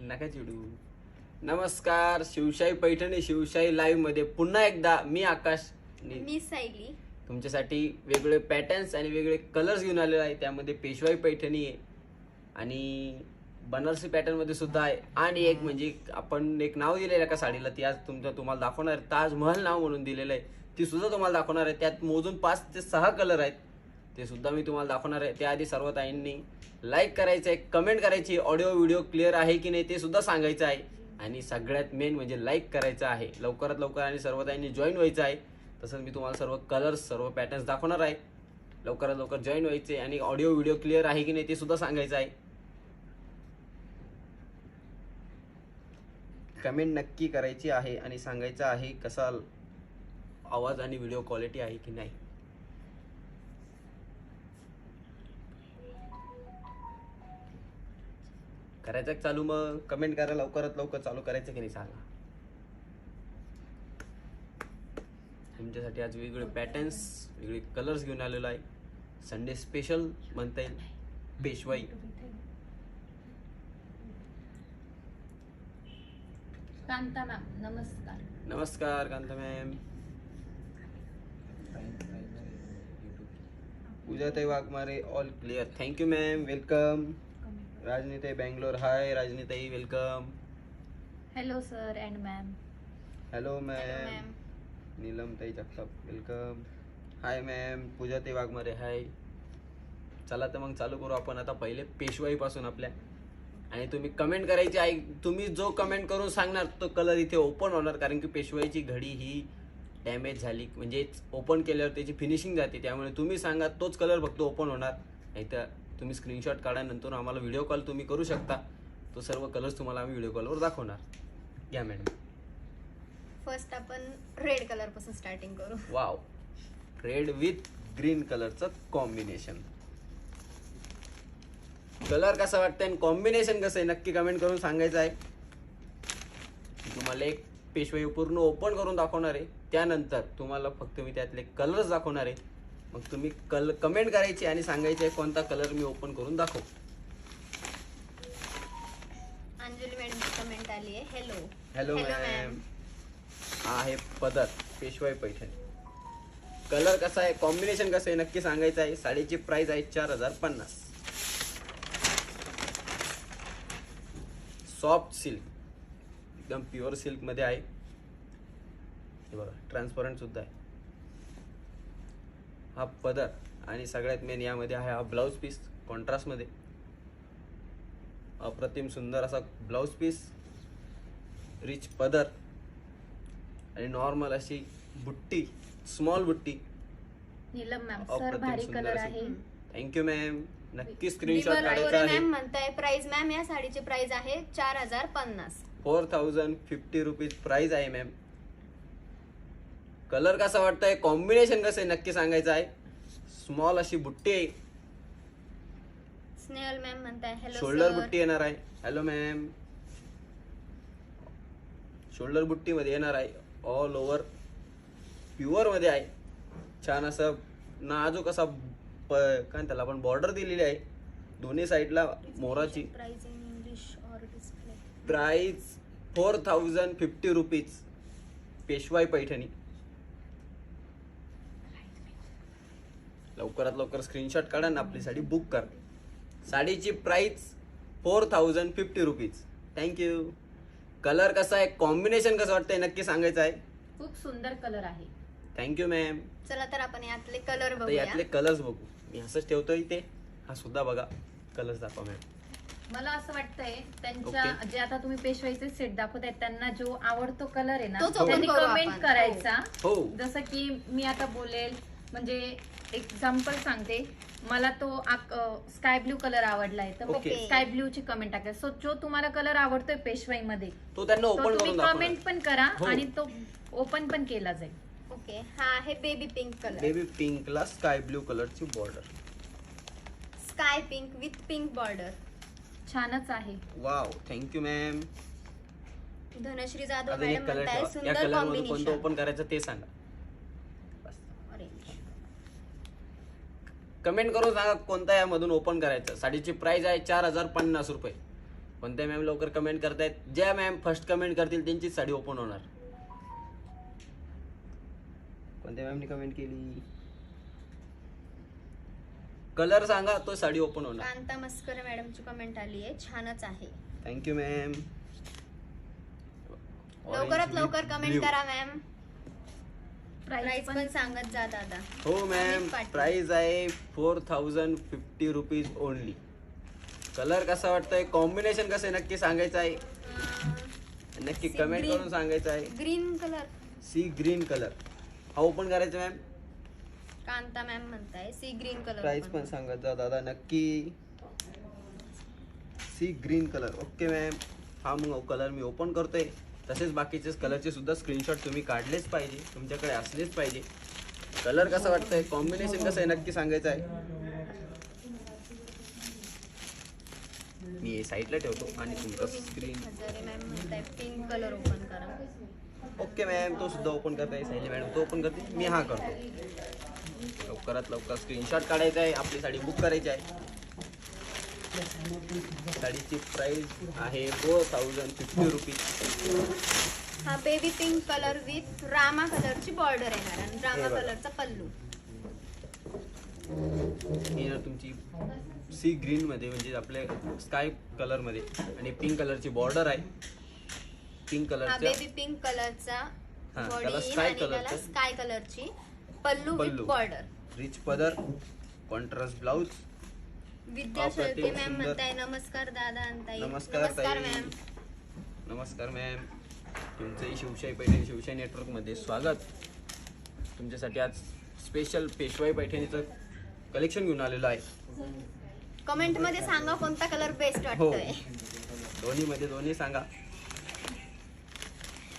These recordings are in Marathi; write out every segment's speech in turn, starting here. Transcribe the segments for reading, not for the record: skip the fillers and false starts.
नका चिडू. नमस्कार, शिवशाही पैठणी शिवशाही लाईव्ह मध्ये पुन्हा एकदा मी आकाश आणि मी सायली तुमच्यासाठी वेगवेगळे पॅटर्न्स आणि वेगवेगळे कलर्स घेऊन आलेलो आहे. त्यामध्ये पेशवाई पैठणी आहे आणि बनारसी पॅटर्न मध्ये सुद्धा आहे. आणि एक म्हणजे आपण एक नाव दिलेलं आहे का साडीला, ती आज तुम्हाला दाखवणार आहे. ताजमहल नाव म्हणून दिलेलं आहे, ती सुद्धा तुम्हाला दाखवणार आहे. त्यात मोजून 5 ते 6 कलर आहेत, ते सुद्धा मी तुम्हाला दाखवणार आहे. त्याआधी सर्व ताईंनी लाईक करायचं आहे, कमेंट करायची, ऑडिओ व्हिडिओ क्लिअर आहे की नाही ते सुद्धा सांगायचं आहे. आणि सगळ्यात मेन म्हणजे लाईक करायचं आहे लवकरात लवकर आणि सर्व ताईंनी जॉईन व्हायचं आहे. तसंच मी तुम्हाला सर्व कलर्स सर्व पॅटर्न्स दाखवणार आहे. लवकरात लवकर जॉईन व्हायचे आणि ऑडिओ व्हिडिओ क्लिअर आहे की नाही ते सुद्धा सांगायचं आहे. कमेंट नक्की करायची आहे आणि सांगायचं आहे कसा आवाज आणि व्हिडिओ क्वालिटी आहे की नाही. करायचं चालू, मग कमेंट करा लवकरात लवकर. चालू करायचं की नाही सांगा. तुमच्यासाठी आज वेगवेगळे पॅटर्न्स वेगवेगळे कलर्स घेऊन आलेलो आहे. संडे स्पेशल म्हणता येईल. पेशवाई कांता मॅम नमस्कार. नमस्कार कांता मॅम. पूजाताई Waghmare all clear. Thank you ma'am, welcome. राजनीताई बँगलोर, हाय राजनीताई, welcome. Hello sir and ma'am. Hello ma'am. नीलमताई जगताप, वेलकम. Hi ma'am. पूजाताई वाघमारे, हाय. चला तर मग चालू करू आपण आता पहिले पेशवाई पासून आपल्या. आणि तुम्ही कमेंट करायची आहे. तुम्ही जो कमेंट करून सांगणार तो कलर इथे ओपन होणार, कारण की पेशवाईची घडी ही डॅमेज झाली म्हणजे ओपन केल्यावर त्याची फिनिशिंग जाते. त्यामुळे तुम्ही सांगा तोच कलर फक्त ओपन होणार. नाही तर तुम्ही स्क्रीनशॉट काढा, नंतर आम्हाला व्हिडिओ कॉल तुम्ही करू शकता. तो सर्व कलर्स तुम्हाला आम्ही व्हिडिओ कॉलवर दाखवणार. घ्या मॅडम. फर्स्ट आपण रेड कलर पासून स्टार्टिंग करू. वाव, रेड विथ ग्रीन कलरचं कॉम्बिनेशन. कलर कसा वाटतंय आणि कॉम्बिनेशन कसं आहे नक्की कमेंट करून सांगायचं आहे. तुम्हाला एक पेशवाई पूर्ण ओपन करून दाखवणार आहे, त्यानंतर तुम्हाला फक्त मी त्यातले कलर्स दाखवणार आहे. मग तुम्ही कमेंट करायची आणि सांगायचे आहे कोणता कलर मी ओपन करून दाखव. अंजली मॅडमची कमेंट आली आहे. हॅलो. Hello ma'am. हा आहे पदर पेशवाई पैठणी. कलर कसा आहे, कॉम्बिनेशन कसं आहे नक्की सांगायचं आहे. साडीची प्राइस आहे 4050. सॉफ्ट सिल्क, एकदम प्युअर सिल्क मध्ये आहे. हे बघा, ट्रान्सपरंट सुद्धा आहे. हा पदर आणि सगळ्यात मेन यामध्ये आहे हा ब्लाउज पीस कॉन्ट्रास्ट मध्ये. अप्रतिम सुंदर असा ब्लाउज पीस, रिच पदर आणि नॉर्मल अशी बुट्टी, स्मॉल बुट्टी. नीलम मॅम सर भारी कलर आहे. Thank you ma'am. नक्की स्क्रीनशॉट काढायचा आहे. मॅम म्हणताय प्राइस मॅम या साडीची प्राइस आहे 4050. 4050 रुपीज प्राइस आहे मॅम. कलर कसा वाटतंय, कॉम्बिनेशन कसं आहे नक्की सांगायचं आहे. स्मॉल अशी बुट्टी आहे. स्नेहल मॅम म्हणताय हॅलो. शोल्डर बुट्टी येणार आहे. Hello ma'am. शोल्डर बुट्टी मध्ये येणार आहे. ऑल ओव्हर प्युअर मध्ये आहे. छान असं नाजूक असा काय त्याला आपण बॉर्डर दिलेली आहे दोन्ही साईडला मोराची. प्राइस इन इंग्लिश और डिस्प्ले. Price 4050 rupees. पेशवाई पैठणी. लवकरात लवकर स्क्रीनशॉट काढा ना आपली साडी बुक करा. साडीची प्राइस 4050 रुपीज. थँक्यू. कलर कसा आहे, कॉम्बिनेशन कसं वाटतंय नक्की सांगायचं आहे. खूप सुंदर कलर आहे. Thank you ma'am. चला तर आपण यातले कलर आता बघूया. यातले कलर्स बघू. मी असंच ठेवतोय ते. हा सुद्धा बघा कलर्स दाखवा मॅम. मला असं वाटतंय त्यांच्या जे आता तुम्ही पेशवाईचे सेट दाखवताय त्यांना जो आवडतो कलर आहे ना तोच open त्यांनी करू कमेंट आपण. करायचा. हो. जसं की मी आता बोलेल म्हणजे एक्झाम्पल सांगते. मला तो स्काय ब्ल्यू कलर आवडलाय तर Okay. स्काय ब्ल्यू ची कमेंट टाका. सो जो तुम्हाला कलर आवडतोय पेशवाई मध्ये तो त्यांना तो ओपन तुम्ही करून दाखवा. कमेंट पण करा हो. आणि तो ओपन पण केला जाईल. ओके. हा आहे बेबी पिंक कलर. बेबी पिंकला स्काय ब्ल्यू कलरची border. Sky pink with pink border. छानच आहे. Wow, thank you ma'am. Dhanashree Jadhav अजून मॅडम एक कलर म्हणताय ठेवा. या सुंदर कलर मध्ये कोणतं कॉम्बिनेशन. ओपन करायचं ते सांगा. ऑरेंज. कमेंट करून सांगा कोणता यामधून ओपन करायचं. साडीची प्राइस आहे 4050 रुपये. कोणत्या मॅम लवकर कमेंट करतायत? ज्या मॅम फर्स्ट कमेंट करतील त्यांचीच साडी ओपन होणार. कोणत्या मॅमने कमेंट केली? कलर सांगा, तो साडी ओपन होणार. कांता मस्कर मॅडमची कमेंट आली आहे, छानच आहे. Thank you ma'am. लवकरात लवकर कमेंट करा मॅम. प्राइस प्राइस पण पण सांगत जा दादा. हो मॅम, Comment पाठवा. प्राइस आहे 4050 रुपीज ओनली. कलर कसा वाटतोय, कॉम्बिनेशन कसं आहे नक्की सांगायचं आहे. नक्की Sea कमेंट green. करून सांगायचं आहे. Green colour. Sea green colour हा ओपन करायचा मॅम. कांता मॅम म्हणताय सी ग्रीन कलर. प्राइस पण सांगत जा दादा नक्की. Sea green colour. Okay ma'am. हा मग कलर मी ओपन करतोय. तसेच बाकीचे कलरचे सुद्धा स्क्रीनशॉट तुम्ही काढलेच पाहिजे, तुमच्याकडे असलेच पाहिजे. कलर कसा वाटतंय, कॉम्बिनेशन कसं आहे नक्की सांगायचं आहे. मी हे साईडला ठेवतो आणि तुमचं स्क्रीन. हजारे मॅम म्हणताय पिंक कलर ओपन करा. ओके मॅम, तो सुद्धा ओपन करताय. सायली मॅडम तो ओपन करते, मी हा करतो. लवकरात लवकर स्क्रीनशॉट काढायचा आहे, आपली साडी बुक करायची आहे. साडीची प्राइस आहे 4050 रुपीज. हा baby pink colour with Rama कलरची बॉर्डर येणार आणि रामा हे बघा. कलरचा पल्लू. ही ना तुमची सी ग्रीन मध्ये म्हणजे आपले स्काय कलर मध्ये आणि पिंक कलरची बॉर्डर आहे. पिंक हा कलरच्या बेबी पिंक कलरचा हा, बॉडी त्याला इन sky आणि color त्याला चं. स्काय कलरची पल्लू विथ पल्लू. बॉर्डर. रिच पदर, कॉन्ट्रास्ट ब्लाउज. विद्या अप्रतिम शेळके मॅम सुंदर. म्हणताय नमस्कार दादा आणि नमस्कार ताई. मॅम. नमस्कार मॅम. तुमचंही शिवशाही पैठणी शिवशाही नेटवर्कमध्ये स्वागत. तुमच्यासाठी आज स्पेशल पेशवाई पैठणीचं कलेक्शन घेऊन आलेलं आहे. कमेंट मध्ये सांगा कोणता कलर बेस्ट हो, वाटतोय. दोन्ही सांगा.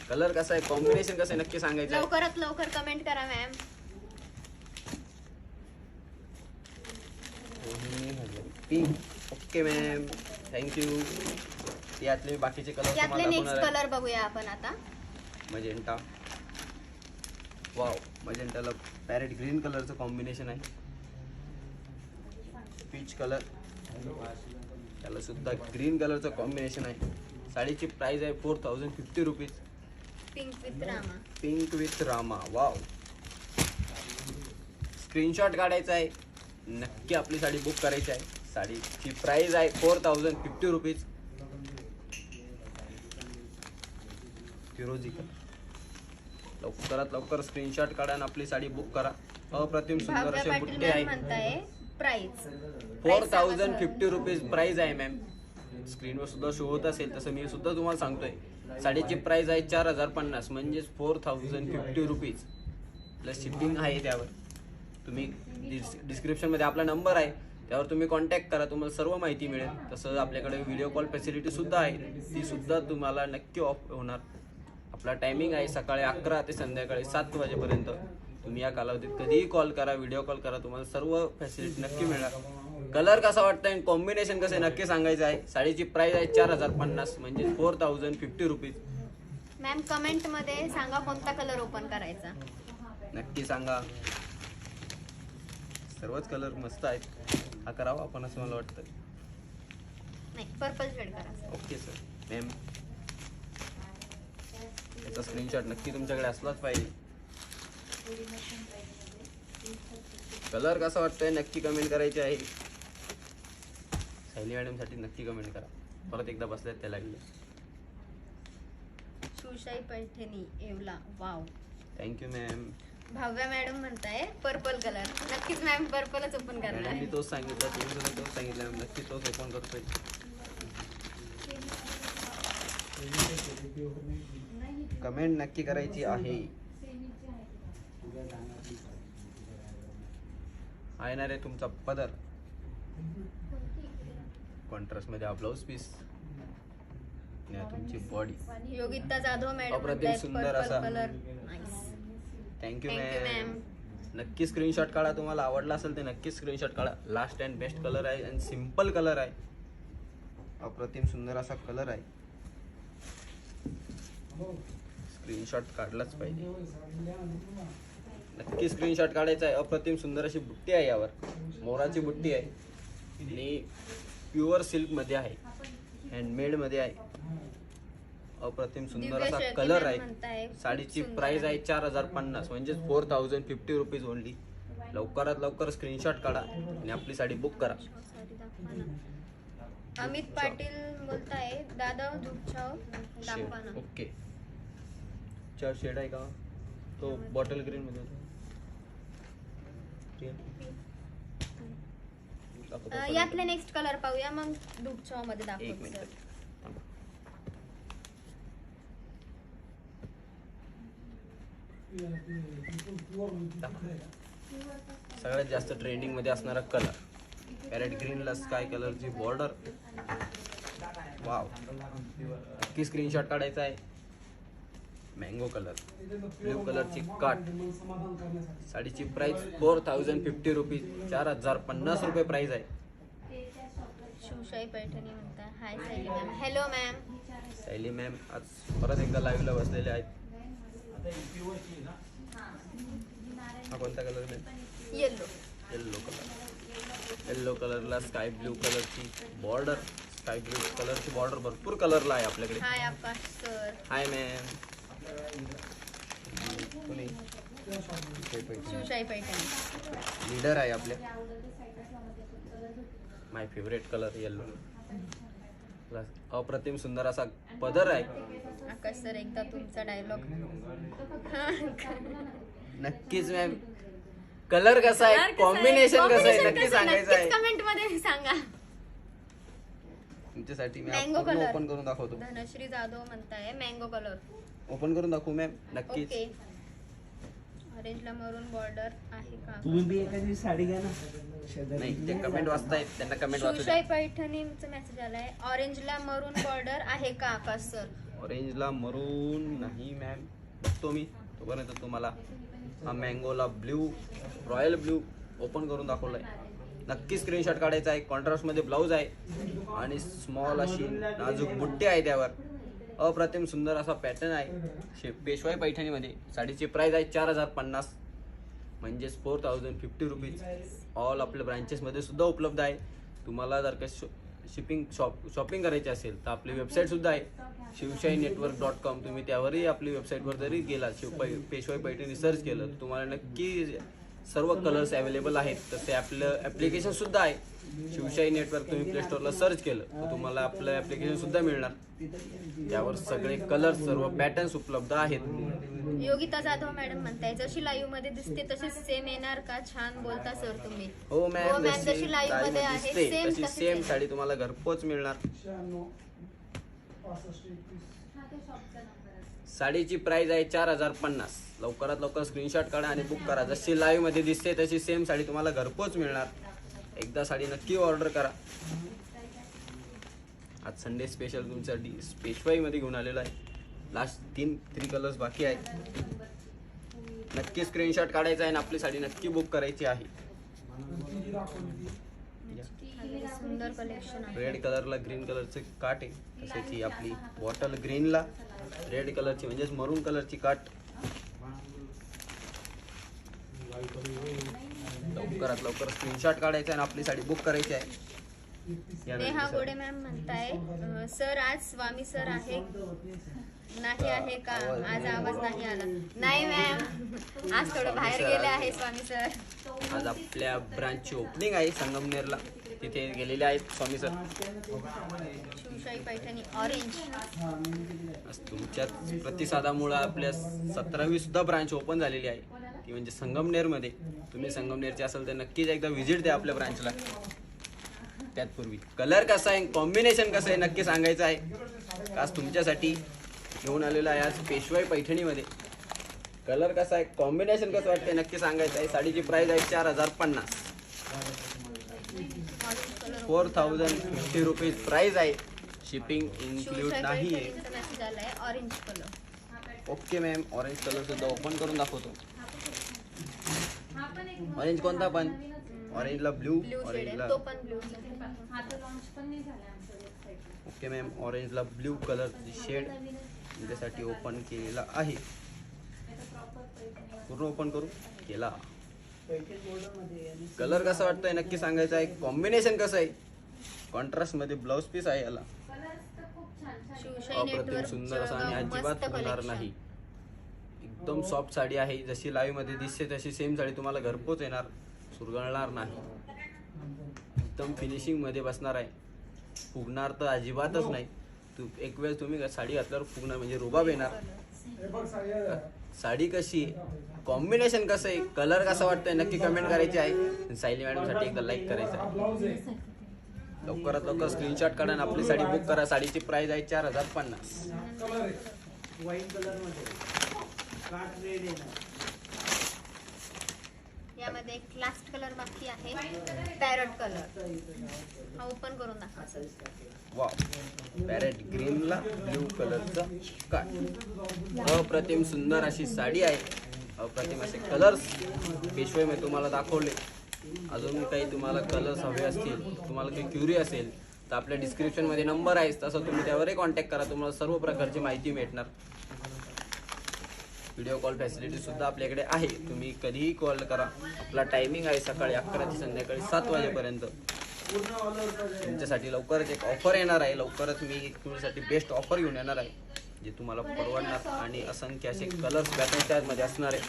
कलर कसा आहे, कॉम्बिनेशन कसं आहे नक्की सांगायचं आहे. लवकरात लवकर कमेंट करा ma'am. Pink. Okay ma'am, thank you. यातले बाकीचे कलर यातले नेक्स्ट कलर बघूया आपण आता. मजेंटा. वाव, मजेंटाला पॅरेट ग्रीन कलरचं कॉम्बिनेशन आहे. पीच कलर, त्याला सुद्धा ग्रीन कलरचं कॉम्बिनेशन आहे. साडीची प्राइस आहे 4050 rupees. Pink with Rama. Pink with Rama. Wow. Screenshot काढायचा आहे, नक्की आपली साडी बुक करायची आहे. साडीची प्राइस आहे 4050 रुपीज. फिरोजी कलर. लवकरात लवकर स्क्रीनशॉट काढा आणि आपली साडी बुक करा. अप्रतिम सुंदर भाव्या असे पाटील बुट्टे मॅम आहे. म्हणताय प्राइस 4050 रुपीज प्राइस आहे मॅम. स्क्रीनवर सुद्धा शो होत असेल तसं मी सुद्धा तुम्हाला सांगतोय. साडीची प्राइस आहे 4050 म्हणजेच 4050 रुपीज प्लस शिपिंग आहे. त्यावर तुम्ही डिस्क्रिप्शनमध्ये आपला नंबर आहे, त्यावर तुम्ही कॉन्टॅक्ट करा, तुम्हाला सर्व माहिती मिळेल. तसं आपल्याकडे व्हिडिओ कॉल फॅसिलिटी सुद्धा आहे, ती सुद्धा तुम्हाला नक्की ऑफ होणार. आपला टायमिंग आहे सकाळी 11 ते संध्याकाळी 7 वाजेपर्यंत. तुम्ही या कालावधीत कधीही कॉल करा, व्हिडिओ कॉल करा, तुम्हाला सर्व फॅसिलिटी नक्की मिळणार. कलर कसा वाटतंय, कॉम्बिनेशन कसं आहे नक्की सांगायचं आहे. साडीची प्राइस आहे 4050 म्हणजे 4050 रुपीज. मॅम कमेंट मध्ये सांगा कोणता कलर ओपन करायचा. नक्की सांगा. सर्वच कलर मस्त आहेत. हा करावा आपण असं मला वाटतं. नाही पर्पल शेड करा. Okay sir. मॅम याचा स्क्रीनशॉट नक्की तुमच्याकडे असलाच पाहिजे. कलर कसा वाटतोय नक्की कमेंट करायची आहे. सायली मॅडमसाठी नक्की कमेंट करा. परत एकदा बसल्यात त्या लागले. Shivshahi Paithani Yeola. Wow. Thank you ma'am. Bhavya madam म्हणताय पर्पल कलर. नक्कीच मॅम पर्पलच ओपन करणार मॅडमनी आहे. तोच सांगितलं, तुम्ही सुद्धा तोच सांगितलं. नक्की तोच ओपन करतोय. कमेंट नक्की करायची आहे. हा येणार आहे तुमचा पदर. कॉन्ट्रास्ट मध्ये हा ब्लाउज पीस. तुमची बॉडी. योगिता जाधव मॅडम अप्रतिम म्हणताय सुंदर पर्पल असा. Colour. Nice. Thank you Thank you, ma'am. ma'am. नक्की स्क्रीनशॉट काढा. तुम्हाला आवडला असेल ते नक्की स्क्रीनशॉट काढा. लास्ट अँड बेस्ट कलर आहे आणि सिम्पल कलर आहे. अप्रतिम सुंदर असा कलर आहे. स्क्रीनशॉट काढलाच पाहिजे. नक्की स्क्रीनशॉट काढायचा आहे. अप्रतिम सुंदर अशी बुट्टी आहे, यावर मोराची बुट्टी आहे आणि प्युअर सिल्क मध्ये आहे. हँडमेड मध्ये आहे. अप्रतिम सुंदर दिव्य असा शेळके कलर मॅम आहे. म्हणताय, साडीची सुंदर प्राइस आहे आहे. 4050 म्हणजे 4050 रुपीज ओनली. लवकरात लवकर स्क्रीनशॉट काढा आणि आपली साडी बुक करा. साडी दाखवा ना. अमित पाटील बोलताय दादा झुपछाव दाखवा ना. ओके. चार शेड आहे का तो बॉटल ग्रीन मध्ये होता. दाखवतो. यातले नेक्स्ट कलर पाहूया मग दुपछाव मध्ये एक दाखवतो मिनिट सर. थांबा. सगळ्यात जास्त ट्रेंडिंग मध्ये असणारा कलर पॅरेट ग्रीनला स्काय कलरची बॉर्डर. वाव. नक्की स्क्रीनशॉट काढायचा आहे. मँगो कलर ब्ल्यू कलरची काट. साडीची प्राइस 4050 रुपीज 4050 रुपये प्राइस आहे. शिवशाही पैठणी म्हणताय. Hi Sayali ma'am. Hello ma'am. Sayali ma'am आज परत एकदा लाईव्हला बसलेले आहेत. हा कोणता colour ma'am? Yellow. Yellow colour. Yellow कलरला स्काय ब्ल्यू कलरची बॉर्डर. स्काय ब्ल्यू कलरची बॉर्डर भरपूर कलरला आहे आपल्याकडे. Hi Akash sir. Hi ma'am. तुम्ही शिवशाही पैठणी. लीडर आहे आपल्या. My favourite colour yellow. अप्रतिम सुंदर असा पदर आहे. आकाश सर एकदा तुमचा डायलॉग. नक्कीच मॅम. कलर कसा आहे, कॉम्बिनेशन कसं आहे नक्की सांगायचं आहे. कमेंट मध्ये सांगा. तुमच्यासाठी मी Mango पूर्ण color. ओपन करून दाखवतो. धनश्री जाधव म्हणताय मँगो कलर. ओपन करून दाखवू मॅम नक्कीच. ओके. ऑरेंजला मरून बॉर्डर आहे का? तुम्ही बी एखादी साडी घ्या ना. नाही ते कमेंट वाचतायत त्यांना कमेंट वाचू द्या. शिवशाही पैठणीचा मेसेज आलाय. ऑरेंजला मरून बॉर्डर आहे का आकाश सर? ऑरेंजला मरून नाही मॅम. बघतो मी तोपर्यंत तुम्हाला हा मँगोला ब्ल्यू रॉयल ब्ल्यू ओपन करून दाखवलाय. नक्की स्क्रीनशॉट काढायचा आहे. कॉन्ट्रास्ट मध्ये ब्लाऊज आहे आणि स्मॉल अशी नाजूक बुट्टी आहे त्यावर. अप्रतिम सुंदर असा पॅटर्न आहे. पेशवाई पैठणीमध्ये साडीची प्राइस आहे 4050 म्हणजेच 4050 रुपीज. ऑल आपल्या ब्रांचेसमध्ये सुद्धा उपलब्ध आहे. तुम्हाला जर का शॉपिंग करायची असेल तर आपली वेबसाईट सुद्धा आहे shivshainetwork.com. तुम्ही त्यावरही आपली वेबसाईटवर जरी गेला पेशवाई पैठणी सर्च केलं तर तुम्हाला नक्की सर्व कलर्स अवेलेबल आहेत. तसे आपलं ॲप्लिकेशन सुद्धा आहे शिवशाही नेटवर्क. तुम्ही प्ले स्टोअरला सर्च केलं तर तुम्हाला आपलं ॲप्लिकेशन सुद्धा मिळणार. त्यावर सगळे कलर सर्व पॅटर्न्स उपलब्ध आहेत. योगिता जाधव मॅडम म्हणताय जशी लाईव्ह मध्ये दिसते तशी सेम येणार का? छान बोलता सर तुम्ही. हो हो मॅम. मॅम, जशी live मध्ये आहे, दिसते same तशी तशीच सेम आहे. साडी तुम्हाला घरपोच मिळणार. साडीची प्राइस आहे 4050. लवकरात लवकर स्क्रीनशॉट काढा आणि बुक करा. जशी लाईव्ह मध्ये दिसते तशी सेम साडी तुम्हाला घरपोच मिळणार. एकदा साडी नक्की ऑर्डर करा. आज संडे स्पेशल तुमच्यासाठी पेशवाई मध्ये घेऊन आलेला आहे. लास्ट 3 कलर्स बाकी आहेत. नक्की स्क्रीनशॉट काढायचा आहे आणि आपली साडी नक्की बुक करायची आहे. सुंदर कलेक्शन आहे. रेड कलरला ग्रीन कलरचे काट आहे. तसेच ही आपली बॉटल ग्रीनला रेड कलरची म्हणजेच मरून कलरची काट. लवकरात लवकर स्क्रीनशॉट काढायचा आणि आपली साडी बुक करायची आहे. नेहा गोडे मॅम म्हणताय सर आज स्वामी सर आहे नाही आहे का? आज आवाज नाही आला. नाही मॅम, आज थोडं बाहेर गेले आहे स्वामी सर. आज आपल्या ब्रांचची ओपनिंग आहे संगमनेरला. तिथे गेलेले आहेत स्वामी सर. शिवशाही पैठणी ऑरेंज. आज तुमच्याच प्रतिसादामुळे आपल्या 17वी सुद्धा ब्रांच ओपन झालेली आहे. ती म्हणजे संगमनेरमध्ये. तुम्ही संगमनेरचे असाल तर नक्कीच एकदा व्हिजिट द्या आपल्या ब्रांचला. त्यातपूर्वी कलर कसा आहे, कॉम्बिनेशन कसं आहे नक्की सांगायचं आहे. आज तुमच्यासाठी घेऊन आलेला आहे आज पेशवाई पैठणीमध्ये. कलर कसा आहे, कॉम्बिनेशन कसं वाटतंय नक्की सांगायचं आहे. साडीची प्राइस आहे 4050. 4050 रुपीज प्राइस आहे. शिपिंग इन्क्लूड शिवशाही नाही आहे. पैठणीचा मेसेज आलाय orange colour. Okay ma'am. Orange colour सुद्धा ओपन करून दाखवतो. ऑरेंज कोणता पण? ऑरेंजला ब्ल्यू. ब्ल्यू शेड ऑरेंजला आहे तो पण ब्ल्यू. Okay ma'am. ऑरेंजला ब्ल्यू कलरची शेड तुमच्यासाठी ओपन केलेला आहे. पूर्ण ओपन करू केला. कलर कसा वाटतोय नक्की सांगायचा आहे. कॉम्बिनेशन कसं आहे. कॉन्ट्रास्ट मध्ये ब्लाउज पीस आहे याला. शिवशाही अप्रतिम नेटवर्क सुंदर असं आणि जळगाव, अजिबात मस्त फुगणार collection. नाही. एकदम सॉफ्ट साडी आहे, जशी लाईव्ह मध्ये दिसते तशी सेम साडी तुम्हाला घरपोच येणार, सुरगळणार नाही. एकदम फिनिशिंग मध्ये बसणार आहे, फुगणार तर अजिबातच नाही. एक वेळ तुम्ही साडी घातल्यावर फुगणार म्हणजे रुबाब येणार. साडी कशी आहे, कॉम्बिनेशन कसं आहे, कलर कसा वाटतोय नक्की कमेंट करायची आहे. सायली मॅडम साठी एकदा लाईक करायचं आहे. लवकरात लवकर स्क्रीनशॉट काढा आणि आपली साडी बुक करा. साडीची प्राइस आहे 4050. यामध्ये एक लास्ट कलर बाकी आहे, पॅरट कलर. हा ओपन करून दाखवा सर. वाव, पॅरेट ग्रीनला ब्ल्यू कलरचा काट. अप्रतिम सुंदर अशी साडी आहे. अप्रतिम असे कलर्स पेशवे मी तुम्हाला दाखवले. अजून काही तुम्हाला कलर्स हवे असतील, तुम्हाला काही क्युरी असेल तर आपल्या डिस्क्रिप्शनमध्ये नंबर आहे, तसं तुम्ही त्यावरही कॉन्टॅक्ट करा. तुम्हाला सर्व प्रकारची माहिती भेटणार. व्हिडिओ कॉल फॅसिलिटी सुद्धा आपल्याकडे आहे, तुम्ही कधीही कॉल करा. आपला टायमिंग आहे सकाळी 11 ते संध्याकाळी 7 वाजेपर्यंत. तुमच्यासाठी लवकरच एक ऑफर येणार आहे. लवकरच मी तुमच्यासाठी बेस्ट ऑफर घेऊन येणार आहे, जे तुम्हाला परवडणार आणि असंख्य असे कलर्स पॅटर्न त्यामध्ये असणार आहे.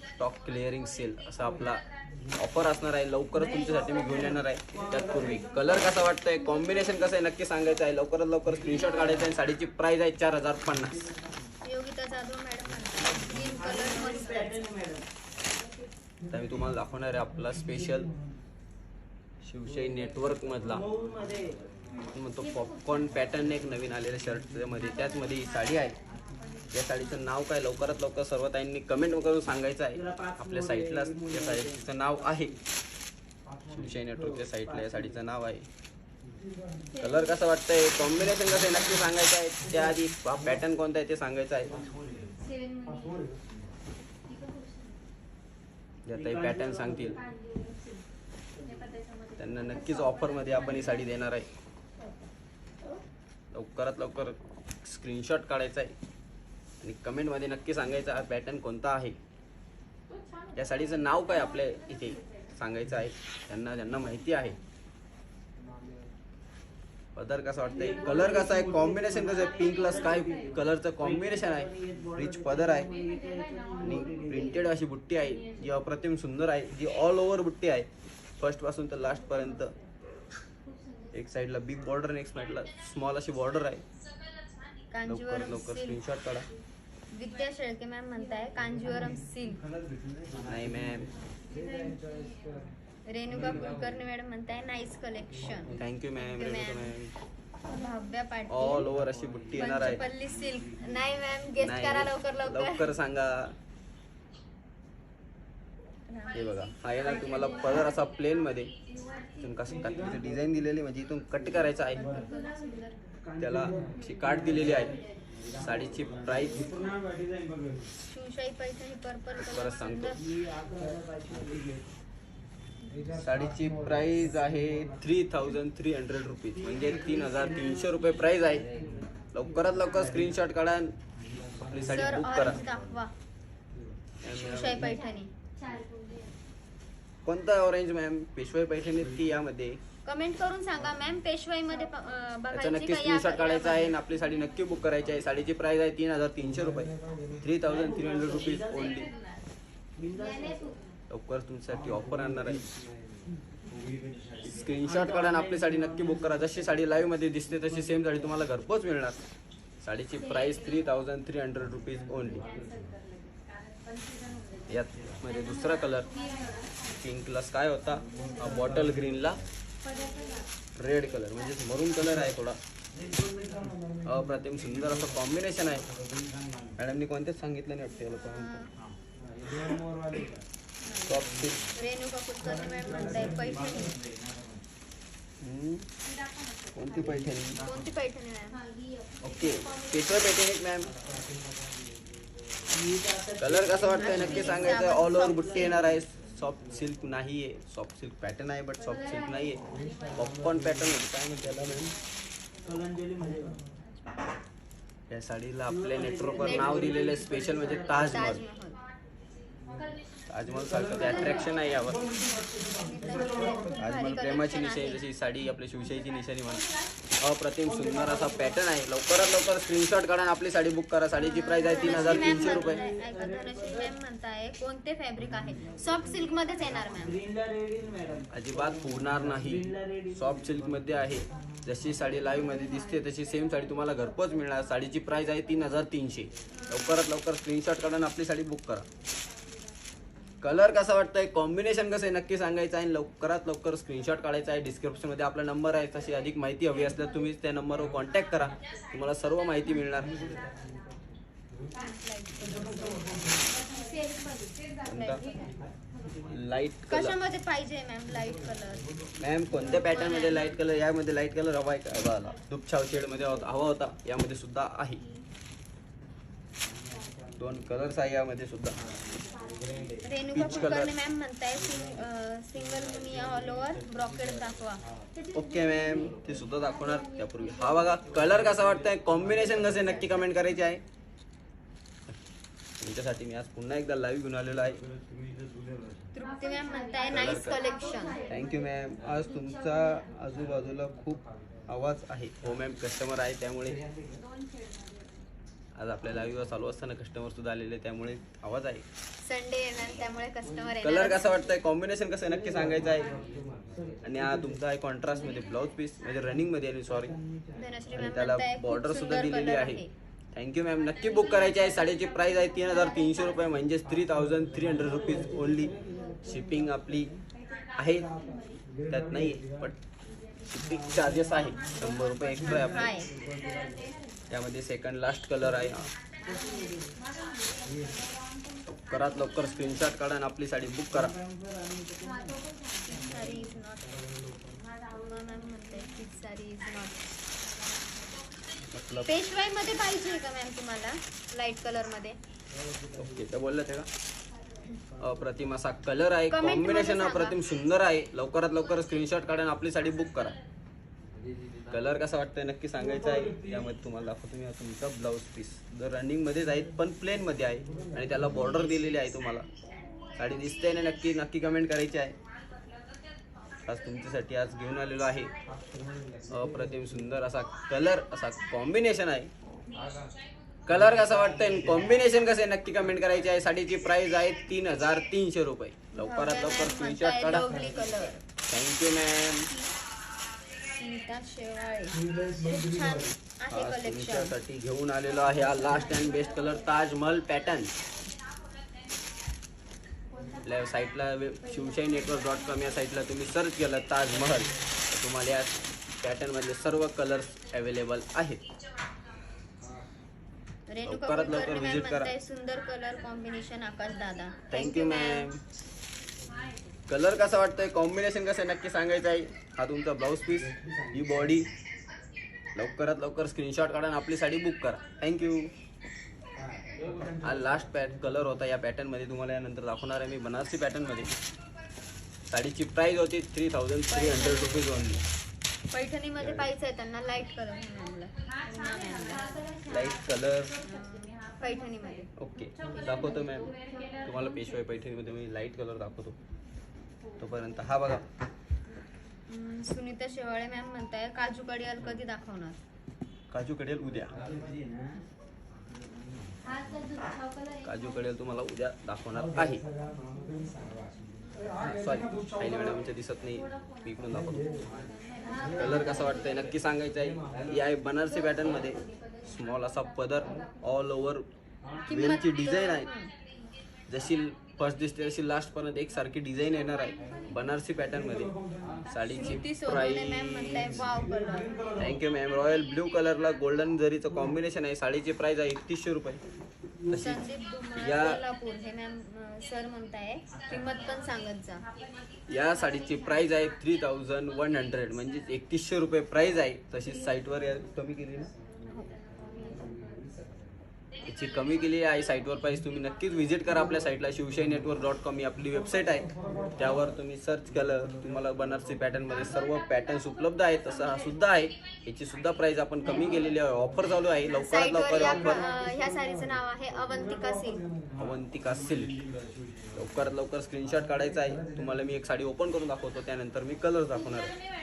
स्टॉक क्लिअरिंग सेल असा आपला ऑफर असणार आहे. लवकरच तुमच्यासाठी मी घेऊन येणार आहे. त्याचपूर्वी कलर कसा वाटतोय, कॉम्बिनेशन कसं आहे नक्की सांगायचं आहे. लवकरात लवकर स्क्रीनशॉट काढायचा आहे. साडीची प्राइस आहे 4050. योगिता जाधव मॅडम म्हणतात ग्रीन कलर मस्त आहे. आता मी तुम्हाला दाखवणार आहे आपला स्पेशल शिवशाही नेटवर्क मधला तो पॉपकॉर्न पॅटर्न एक नवीन आलेल्या शर्ट मध्ये, त्याचमध्ये ही साडी आहे. या साडीचं नाव काय लवकरात लवकर सर्व ताईंनी कमेंट करून सांगायचं आहे. आपल्या साईटला या साडीचं नाव आहे, शिवशाही नेटवर्कच्या साईटला या साडीचं नाव आहे. कलर कसं वाटतंय, कॉम्बिनेशन कसं आहे नक्की सांगायचं आहे. त्याआधी पॅटर्न कोणता आहे ते सांगायचं आहे. ज्यातही पॅटर्न सांगतील त्यांना नक्कीच ऑफरमध्ये आपण ही साडी देणार आहे. लवकरात लवकर स्क्रीनशॉट काढायचा आहे आणि कमेंटमध्ये नक्की सांगायचा हा पॅटर्न कोणता आहे. या साडीचं नाव काय आपल्या इथे सांगायचं आहे. ज्यांना माहिती आहे. पदर कसा वाटतंय, कलर कसा आहे, कॉम्बिनेशन कसं आहे, पिंकला स्काय कलरचं कॉम्बिनेशन आहे. रिच पदर आहे आणि प्रिंटेड अशी बुट्टी आहे जी अप्रतिम सुंदर आहे, जी ऑल ओव्हर बुट्टी आहे. फर्स्ट पासून तर लास्ट पर्यंत एक साईडला बिग बॉर्डर आणि एक साईडला स्मॉल अशी बॉर्डर आहे. लवकर कांजीवरम लवकर सिल्क. स्क्रीनशॉट काढा. विद्या शेळके मॅम म्हणताय कांजीवरम सिल्क. नाही मॅम, रेणुका कुलकर्णी मॅडम म्हणताय nice collection. Thank you ma'am. Thank you, Renuka ma'am. Ma'am, Bhavya all Patil over अशी बुट्टी येणार आहे. पंचपल्ली सिल्क. नाही मॅम, गेस्ट नाही, करा लवकर लवकर. लवकर सांगा. हे बघा, हा येणार तुम्हाला पदर असा प्लेन मध्ये. इथून कसं काटलीची डिझाईन दिलेली म्हणजे इथून कट करायचं आहे. त्याला अशी काट दिलेली आहे. साडीची price Shivshahi paithani purple colour. परत सांगतो, साडीची प्राइस आहे 3300 रुपीज, म्हणजे 3300 रुपये प्राइस आहे. लवकरात लवकर स्क्रीनशॉट काढा, आपली साडी सर बुक करा. ऑरेंज दाखवा. शिवशाही पैठणी कोणता ऑरेंज मॅम, पेशवाई पैठणी की यामध्ये कमेंट करून सांगा मॅम. पेशवाई मध्ये त्याचा बघायची नक्की का या- स्क्रीनशॉट काढायचा आहे आणि आपली साडी नक्की बुक करायची आहे. साडीची प्राइस आहे 3300 रुपये, 3300 रुपीज ओनली. लवकर तुमच्यासाठी ऑफर आणणार आहे. स्क्रीनशॉट काढा आणि आपली साडी नक्की बुक करा. जशी साडी लाईव्ह मध्ये दिसते तशी सेम साडी तुम्हाला घरपोच मिळणार. साडीची प्राइस 3300 रुपीज ओनली. यात मध्ये दुसरा कलर पिंकला स्काय होता, बॉटल ग्रीनला रेड कलर म्हणजे मरून कलर आहे. थोडा अप्रतिम सुंदर असं कॉम्बिनेशन आहे. मॅडमनी कोणतेच सांगितलं नाही वाटतं soft silk. Renuka Kulkarni ma'am म्हणताय पैठणी. कोणती पैठणी? कोणती पैठणी मॅम? ओके, पेशवाई पैठणी मॅम. कलर कसा वाटतंय नक्की सांगायचं. ऑल ओव्हर बुट्टी येणार आहे. सॉफ्ट सिल्क नाही आहे, सॉफ्ट सिल्क पॅटर्न आहे बट सॉफ्ट सिल्क नाही आहे. पॉपकॉर्न पॅटर्न काय म्हणते त्याला मॅम. या साडीला आपल्या नेटवर्कवर नाव दिलेलं आहे स्पेशल म्हणजे ताजमहल. ताजमहल सारखं अट्रॅक्शन आहे यावर. ताजमहल प्रेमाची निशाणी, जशी साडी आपल्या शिवशाहीची निशाणी म्हणा. अप्रतिम सुंदर असा पॅटर्न आहे. लवकरात लवकर स्क्रीनशॉट काढा आणि आपली साडी बुक करा. साडीची प्राइस आहे 3300 रुपये. ऐका, धनश्री मॅम म्हणताय कोणते फॅब्रिक आहे? सॉफ्ट सिल्क मध्येच येणार मॅम. अजिबात फुगणार नाही, सॉफ्ट सिल्क मध्ये आहे. जशी साडी लाईव्ह मध्ये दिसते तशी सेम साडी तुम्हाला घरपोच मिळणार. साडीची प्राइस आहे 3300. लवकरात लवकर स्क्रीनशॉट काढा आणि आपली साडी बुक करा. कलर कसा वाटतंय, कॉम्बिनेशन कसं आहे नक्की सांगायचं आहे. लवकरात लवकर स्क्रीनशॉट काढायचा आहे. डिस्क्रिप्शनमध्ये आपला नंबर आहे. तशी अधिक माहिती हवी असल्यास तुम्ही त्या नंबरवर कॉन्टॅक्ट करा, तुम्हाला सर्व माहिती मिळणार. लाईट कलर कशामध्ये पाहिजे मॅम? लाईट कलर मॅम कोणत्या पॅटर्न मध्ये लाईट कलर? यामध्ये लाईट कलर हवा आहे का? बघा, दुपछाव शेड मध्ये हवा होता, यामध्ये सुद्धा आहे. 2 कलर्स आहे यामध्ये सुद्धा. Renuka Peach color. Kulkarni ma'am म्हणताय सिंगल मुनिया ऑल ओव्हर ब्रॉकेड दाखवा. ओके मॅम, ते सुद्धा दाखवणार. त्यापूर्वी हा बघा कलर कसा वाटतंय, कॉम्बिनेशन कसे नक्की कमेंट करायचे आहे. तुमच्यासाठी मी आज पुन्हा एकदा लाईव्ह घेऊन आलेलो आहे. तृप्ती मॅम म्हणताय नाईस कलेक्शन. Thank you ma'am. आज तुमचा आजूबाजूला खूप आवाज आहे. हो मॅम, कस्टमर आहे त्यामुळे आज आपल्या लाईव्ह चालू असताना कस्टमर सुद्धा आलेले त्यामुळे आवाज आहे. संडे येणार त्यामुळे कस्टमर कलर येणार. कसा वाटतंय, कॉम्बिनेशन कसं आहे नक्की सांगायचं आहे. आणि हा तुमचा आहे कॉन्ट्रास्ट मध्ये ब्लाउज पीस म्हणजे रनिंग मध्ये आहे, सॉरी. धनश्री आणि मॅम त्याला म्हणताय बॉर्डर खूप सुद्धा सुंदर दिलेली कलर आहे. आहे. Thank you ma'am. नक्की बुक करायची आहे. साडीची प्राइस आहे 3300 रुपये म्हणजेच 3300 रुपीज ओनली. शिपिंग आपली आहे त्यात नाही, बट शिपिंग चार्जेस आहे 100 रुपये एक्स्ट्रा आहे हाय. आपले. त्यामध्ये सेकंड लास्ट कलर आहे. लवकरात लवकर स्क्रीनशॉट काढा आणि आपली साडी बुक करा. Sari is not. मॅम म्हणताय की साडी इज नॉट. मतलब पेशवाई मध्ये पाहिजे का मॅम तुम्हाला? लाईट कलर मध्ये. ओके, तर बोललं ते का? अप्रतिम असा कलर आहे. Comment मध्ये कॉम्बिनेशन सांगा. अप्रतिम सुंदर आहे. लवकरात लवकर स्क्रीनशॉट काढा आणि आपली साडी बुक करा. कलर कसा वाटतंय नक्की सांगायचं आहे. यामध्ये तुम्हाला दाखवतो मी तुमचा ब्लाऊज पीस. जर रनिंग मध्येच आहे पण प्लेन मध्ये आहे आणि त्याला बॉर्डर दिलेली आहे. तुम्हाला साडी दिसते ना, नक्की नक्की कमेंट करायची आहे. आज तुमच्यासाठी आज घेऊन आलेलो आहे. अप्रतिम सुंदर असा कलर, असा कॉम्बिनेशन आहे. कलर कसा वाटतंय, कॉम्बिनेशन कसं आहे नक्की कमेंट करायचे आहे. साडीची प्राइस आहे 3300 रुपये. लवकरात लवकर स्क्रीनशॉट काढा. Lovely colour. Thank you ma'am. Smita Shewale. खूप छान आहे आज कलेक्शन. तुमच्यासाठी घेऊन आलेलो आहे हा last and best colour Taj Mahal pattern. आपल्या साईटला शिवशाहीनेटवर्क.com या साईटला तुम्ही सर्च केलं ताजमहल तर तुम्हाला या पॅटर्न मधले सर्व कलर्स अवेलेबल आहेत. रेणुका लवकरात लवकर कुलकर्णी मॅम visit करा. म्हणताय सुंदर कलर कॉम्बिनेशन आकाश दादा. Thank you ma'am. कलर कसा वाटतोय, कॉम्बिनेशन कसं आहे नक्की सांगायचं आहे. हा तुमचा ब्लाऊज पीस, ही बॉडी. लवकरात लवकर स्क्रीनशॉट काढा आणि आपली साडी बुक करा. थँक्यू. हा लास्ट कलर होता या पॅटर्न मध्ये. तुम्हाला यानंतर दाखवणार आहे मी बनारसी पॅटर्न मध्ये. साडीची प्राइस होती 3300 रुपीज ओनली. पैठणी मध्ये पाहिजे आहे त्यांना light colour. Light colour Paithani मध्ये. ओके, दाखवतो मॅम तुम्हाला. पेशवाई पैठणीमध्ये मी लाईट कलर दाखवतो. तोपर्यंत हा बघा. सुनीता शेवाळे मॅम म्हणताय काजू कडियाल कधी दाखवणार? काजू कडेल उद्या. काजू कडेल तुम्हाला उद्या दाखवणार आहे. सॉरी, आईने मॅडमच्या दिसत नाही, मी इकडून दाखवतो. कलर कसा वाटतंय नक्की सांगायचं आहे. ही आहे बनारसी पॅटर्न मध्ये. स्मॉल असा पदर, ऑल ओव्हर वेलची डिझाईन आहे. जशी फर्स्ट दिसते तशी लास्ट पर्यंत एक सारखी डिझाईन येणार आहे बनारसी पॅटर्न मध्ये. साडीची स्मृती सोनवणे मॅम म्हणताय wow colour. Thank you ma'am. Royal blue कलरला गोल्डन जरीचं कॉम्बिनेशन आहे. साडीची प्राइस आहे 3100 रुपये. संदीप धुमाळ या कोल्हापूर हे मॅम सर म्हणताय किंमत पण सांगत जा. या साडीची प्राइस आहे 3100 म्हणजे 3100 रुपये प्राइस आहे. तशीच साईटवर कमी केली ना, याची कमी केली आहे साईटवर प्राइस. तुम्ही नक्कीच व्हिजिट करा आपल्या साईटला. शिवशाहीनेटवर्क.com ही आपली वेबसाईट आहे. त्यावर तुम्ही सर्च केलं तुम्हाला बनारसी पॅटर्नमध्ये सर्व पॅटर्न्स उपलब्ध आहेत. तसं हा सुद्धा आहे. याची सुद्धा प्राइस आपण कमी केलेली आहे. ऑफर चालू आहे. लवकरात साईटवर लवकर ऑफर. ह्या साडीचं नाव आहे अवंतिका सिल्क. अवंतिका सिल्क. लवकरात लवकर स्क्रीनशॉट काढायचा आहे. तुम्हाला मी एक साडी ओपन करून दाखवतो, त्यानंतर मी कलर दाखवणार आहे.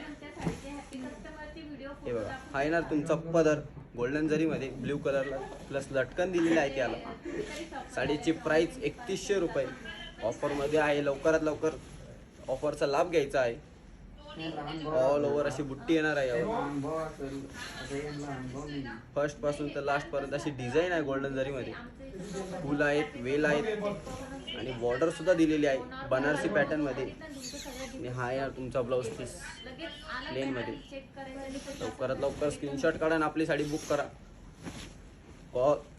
हे बघा, हा येणार तुमचा पदर गोल्डन जरीमध्ये ब्ल्यू कलरला प्लस लटकन दिलेलं आहे त्याला. साडीची प्राइस 3100 रुपये ऑफरमध्ये आहे. लवकरात लवकर ऑफरचा लाभ घ्यायचा आहे. ऑल ओव्हर अशी बुट्टी येणार आहे यावर. फर्स्ट पासून तर लास्ट पर्यंत अशी डिझाईन आहे गोल्डन जरीमध्ये. फुल आहेत, वेल आहेत आणि बॉर्डर सुद्धा दिलेली आहे बनारसी पॅटर्न मध्ये. आणि हा यार तुमचा ब्लाऊज पीस प्लेन मध्ये. लवकरात लवकर स्क्रीनशॉट काढा आणि आपली साडी बुक करा.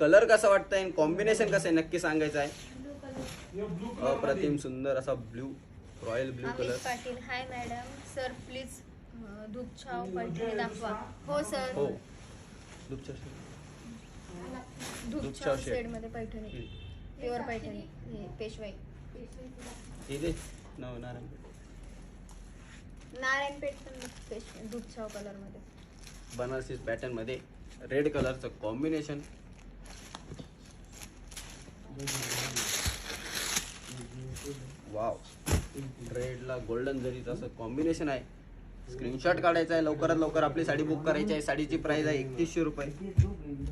कलर कसा वाटतंय, कॉम्बिनेशन कसं आहे नक्की सांगायचं आहे. अप्रतिम सुंदर असा blue, royal blue Amit colour. Patil, hi madam. Sir please धूपछाव पैठणी दाखवा. हो सर. हो, धूपछाव धूपछाव शेड. शेड मध्ये पैठणी, प्युअर पैठणी, हे पेशवाई. हे दे नारायण. नारायणपेठ पण धूपछाव कलर मध्ये. बनारसी पॅटर्न मध्ये रेड कलरचं कॉम्बिनेशन. वाव, रेडला गोल्डन जरीचं असं कॉम्बिनेशन आहे. स्क्रीनशॉट काढायचा आहे. लवकरात लवकर आपली साडी बुक करायची आहे. साडीची प्राइस आहे 3100 रुपये.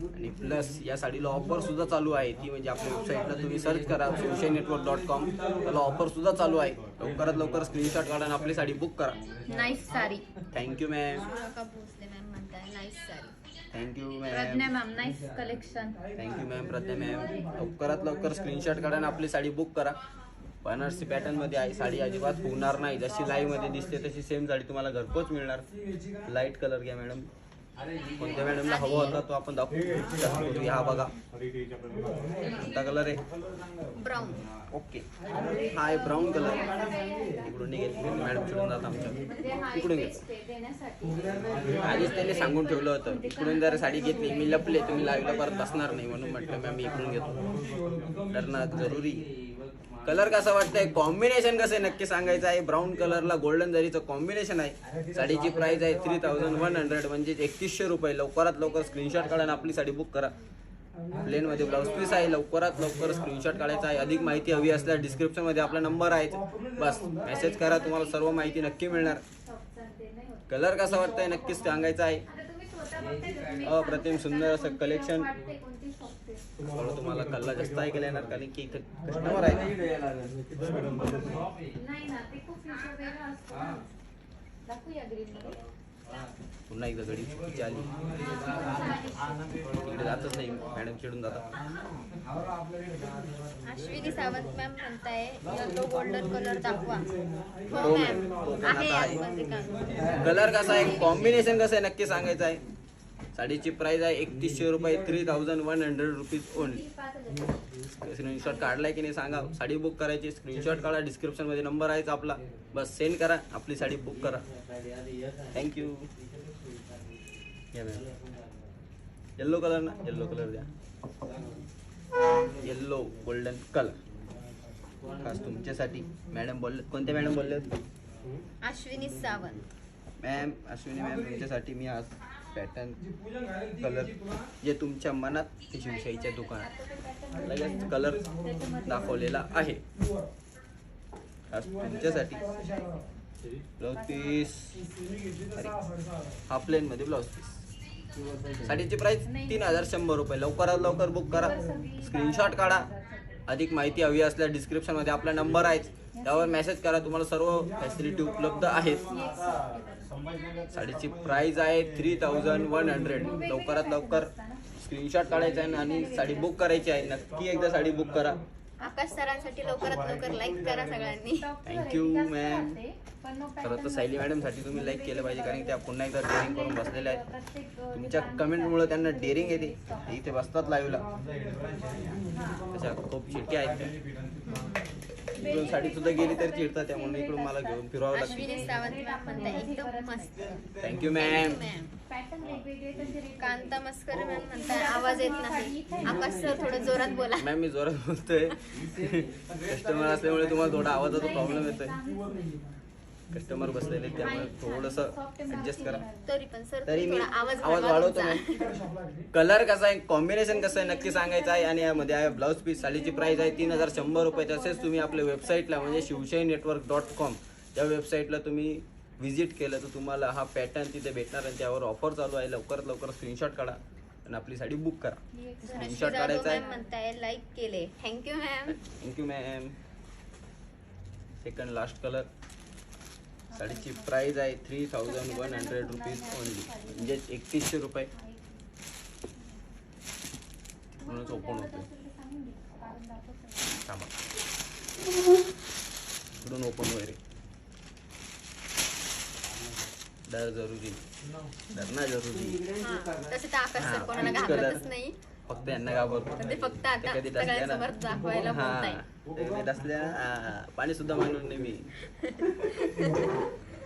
आणि प्लस या साडीला ऑफर सुद्धा चालू आहे. ती म्हणजे आपल्या वेबसाईटला तुम्ही सर्च करा shivaishanetwork.com, त्याला ऑफर सुद्धा चालू आहे. लवकरात लवकर स्क्रीनशॉट काढा आणि आपली साडी बुक करा. नाईस साडी. Thank you ma'am. Surekha Bhosale ma'am म्हणताय नाईस साडी. Thank you Pragya ma'am. Ma'am, nice collection. Thank you ma'am, Pragya ma'am. लवकरात लवकर स्क्रीनशॉट काढा आणि आपली साडी बुक करा. बनारसी पॅटर्न मध्ये आहे. साडी अजिबात फुगणार नाही. जशी लाईव्ह मध्ये दिसते तशी सेम साडी तुम्हाला घरपोच मिळणार. लाईट कलर घ्या मॅडम. कोणत्या मॅडमला हवा होता तो आपण दाखवू. हा बघा, कोणता कलर आहे. ब्राऊन. ओके, हा आहे ब्राऊन कलर. इकडून निघेल मॅडम, चिडून जात आमच्या. इकडून घेत आधीच त्याने सांगून ठेवलं होतं, इकडून जर साडी घेतली मी लपले तुम्ही लाईव्हला परत बसणार नाही, म्हणून म्हटलं मॅम मी इकडून घेतो. डरणं जरुरी. कलर कसा वाटतंय, कॉम्बिनेशन कसं आहे नक्की सांगायचं आहे. ब्राऊन कलरला गोल्डन जरीचं कॉम्बिनेशन आहे. साडीची प्राइस आहे 3100 म्हणजे 3100 रुपये. लवकरात लवकर स्क्रीनशॉट काढा आणि आपली साडी बुक करा. प्लेन मध्ये ब्लाऊज पीस आहे. लवकरात लवकर स्क्रीनशॉट काढायचा आहे. अधिक माहिती हवी असल्यास डिस्क्रिप्शन मध्ये आपला नंबर आहे, बस मेसेज करा, तुम्हाला सर्व माहिती नक्की मिळणार. कलर कसा वाटतंय नक्कीच सांगायचं आहे. अप्रतिम सुंदर असं कलेक्शन. तुम्हाला कल्ला जास्त ऐकायला येणार कारण की इथे कस्टमर आहे. पुन्हा एकदा गडी चुकीची आली. इकडे जातच नाही मॅडम, चिडून जातात. अश्विनी सावंत मॅम म्हणताय येलो गोल्डन कलर दाखवा. हो हो मॅम, मॅम, तो पण आहे आता आहे. आतमध्ये का? कलर कसा आहे, कॉम्बिनेशन कसं आहे नक्की सांगायचं आहे. साडीची प्राइस आहे 3100 रुपये, 3100 रुपीज ओनली. स्क्रीनशॉट काढलाय की नाही सांगा. साडी बुक करायची, स्क्रीनशॉट काढा, डिस्क्रिप्शन मध्ये नंबर आहेच आपला, बस सेंड करा, आपली साडी बुक करा. थँक्यू. येल्लो कलर ना, येल्लो कलर द्या. येल्लो गोल्डन कलर खास तुमच्यासाठी. मॅडम बोलले, कोणत्या मॅडम बोलले. अश्विनी सावंत. मॅम, अश्विनी मॅम, तुमच्यासाठी मी आज पॅटर्न कलर जे तुमच्या मनात ते शिवशाहीच्या दुकानात लगेच कलर दाखवलेला आहे. आज तुमच्यासाठी ब्लाऊज पीस, अरे हा प्लेन मध्ये ब्लाऊज पीस. साडीची प्राइस 3100 रुपये. लवकरात लवकर बुक करा, स्क्रीनशॉट काढा. अधिक माहिती हवी असल्यास डिस्क्रिप्शन मध्ये आपला नंबर आहे, त्यावर मेसेज करा, तुम्हाला सर्व फॅसिलिटी उपलब्ध आहेत. साडीची प्राइस आहे 3100. लवकरात लवकर स्क्रीनशॉट काढायचा आहे आणि साडी बुक करायची आहे. नक्की एकदा साडी बुक करा. आकाश सरांसाठी लवकरात लवकर लाईक करा सगळ्यांनी. Thank you ma'am. खरं तर सायली मॅडमसाठी तुम्ही लाईक केलं पाहिजे कारण त्या पुन्हा एकदा डेअरिंग करून बसलेल्या आहेत. तुमच्या कमेंटमुळे त्यांना डेअरिंग येते, इथे बसतात लाईव्हला. तशा खूप चिडक्या आहेत त्या. इकडून साडी सुद्धा गेली तरी चिडतात, त्यामुळे इकडून मला घेऊन फिरावं लागतं. अश्विनी सावंत मॅम म्हणताय एकदम मस्त. Thank you ma'am. Kanta Maskar ma'am म्हणताय आवाज येत नाही. आकाश सर थोडं जोरात बोला. मॅम मी जोरात बोलतोय, कस्टमर असल्यामुळे तुम्हाला थोडा आवाजाचा प्रॉब्लेम येतोय. कस्टमर बसलेले त्यामुळे थोडस ऍडजस्ट करा. तरी मी आवाज वाढवतो. कलर कसा आहे, कॉम्बिनेशन कसं आहे नक्की सांगायचं आहे. आणि यामध्ये आहे ब्लाऊज पीस. साडीची प्राइस आहे 3100 रुपये. तसेच तुम्ही आपल्या वेबसाईटला म्हणजे shivaishanetwork.com या वेबसाईटला तुम्ही विजिट केलं तर तुम्हाला हा पॅटर्न तिथे भेटणार आणि त्यावर ऑफर चालू आहे. लवकरात लवकर स्क्रीनशॉट काढा आणि आपली साडी बुक करा. स्क्रीनशॉट काढायचा मॅम आहे. म्हणताय लाईक केले, thank you ma'am. Thank you ma'am. Second last colour. साडीची प्राइस आहे 3100 रुपीज ओनली, म्हणजे 3100 रुपये. म्हणूनच ओपन होतो. थांबा, इकडून ओपन वगैरे डर जरुरी, डरणं जरुरी. हा, तसे तर आकाश हा, सर कोणाला peach घाबरतच color. नाही. फक्त यांना घाबरतो. पण ते फक्त आता ते कधी डसल्या ना. सगळ्यांसमोर दाखवायला बोलताय. हा, डसल्या पाणी सुद्धा मानून नाही मी.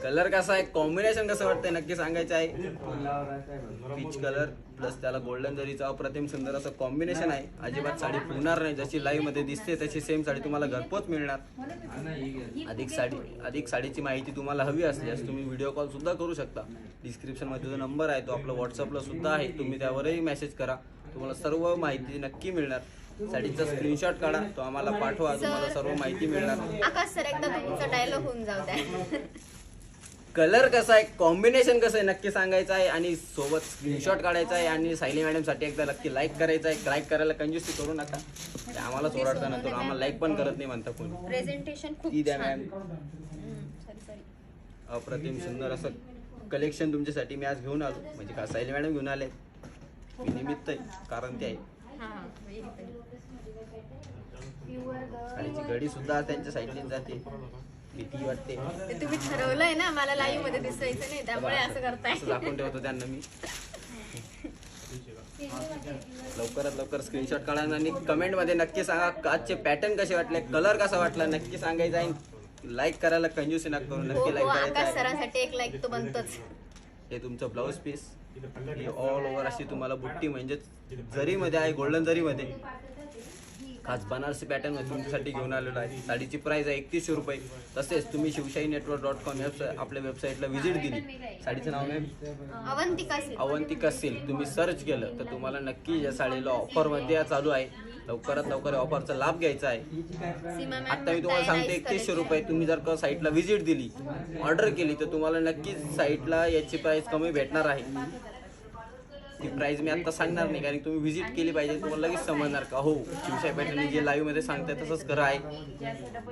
कलर कसा आहे, कॉम्बिनेशन कसं वाटतंय नक्की सांगायचं आहे. पीच कलर प्लस त्याला गोल्डन जरीचं अप्रतिम सुंदर असं कॉम्बिनेशन आहे. अजिबात साडी फुगणार नाही. जशी लाईव्ह मध्ये दिसते तशी सेम साडी तुम्हाला घरपोच मिळणार. अधिक साडीची माहिती तुम्हाला हवी असल्यास तुम्ही व्हिडिओ कॉल सुद्धा करू शकता. डिस्क्रिप्शन मध्ये जो नंबर आहे तो आपला व्हॉट्सअपला सुद्धा आहे, तुम्ही त्यावरही मेसेज करा, तुम्हाला सर्व माहिती नक्की मिळणार. साडीचा स्क्रीनशॉट काढा, तो आम्हाला पाठवा, तुम्हाला सर्व माहिती मिळणार. आकाश सर एकदा तुमचा डायलॉग होऊन जाऊ द्या. कलर कसा आहे, कॉम्बिनेशन कसं आहे नक्की सांगायचं आहे आणि सोबत स्क्रीनशॉट काढायचा आहे. आणि सायली मॅडम साठी एकदा नक्की लाईक करायचं आहे. लाईक करायला कंजूसी करू नका, ते आम्हालाच ओरडता नंतर आम्हाला लाईक पण करत नाही म्हणता कोणी. प्रेझेंटेशन खूप ती द्या छान. मॅम. सॉरी. अप्रतिम सुंदर असं कलेक्शन तुमच्यासाठी मी आज घेऊन आलो. म्हणजे का सायली मॅडम घेऊन आले, मी निमित्त आहे, कारण ते आहे. हा, साडीची घडी सुद्धा त्यांच्या साईडने जाते, भीती वाटते. ते तुम्ही ठरवलंय ना मला लाईव्ह मध्ये दिसायचं नाही, त्यामुळे असं करताय. असं दाखवून ठेवतो त्यांना मी. लवकरात लवकर स्क्रीनशॉट काढा आणि कमेंट मध्ये नक्की सांगा आजचे पॅटर्न कसे वाटले, कलर कसा वाटला नक्की सांगायचं आहे. लाईक करायला कंजूसी नका करू, हो नक्की हो, लाईक आकाश करायचं आहे. सरांसाठी एक लाईक तो बनतोच. हे तुमचं ब्लाऊज पीस, ही ऑल ओव्हर अशी तुम्हाला बुट्टी म्हणजेच जरीमध्ये आहे, गोल्डन जरीमध्ये, खास बनारसी पॅटर्न मध्ये तुमच्यासाठी घेऊन आलेलो आहे. साडीची प्राइस आहे 3100 रुपये. तसेच तुम्ही शिवशाहीनेटवर्क.com आपल्या वेबसाईटला व्हिजिट दिली, साडीचं नाव आहे अवंतिका सिल्क, तुम्ही सर्च केलं तर तुम्हाला नक्की या साडीला ऑफर मध्ये चालू आहे. लवकरात लवकर ऑफरचा लाभ घ्यायचा आहे. आता मी तुम्हाला सांगते 3100 रुपये. तुम्ही जर का साईटला व्हिजिट दिली, ऑर्डर केली तर तुम्हाला नक्कीच साईटला याची प्राइस कमी भेटणार आहे. ती प्राइस मी आता सांगणार नाही, कारण तुम्ही व्हिजिट केली पाहिजे, तुम्हाला लगेच समजणार का हो शिवशाही पॅटर्न जे लाईव्ह मध्ये सांगताय तसंच करा आहे.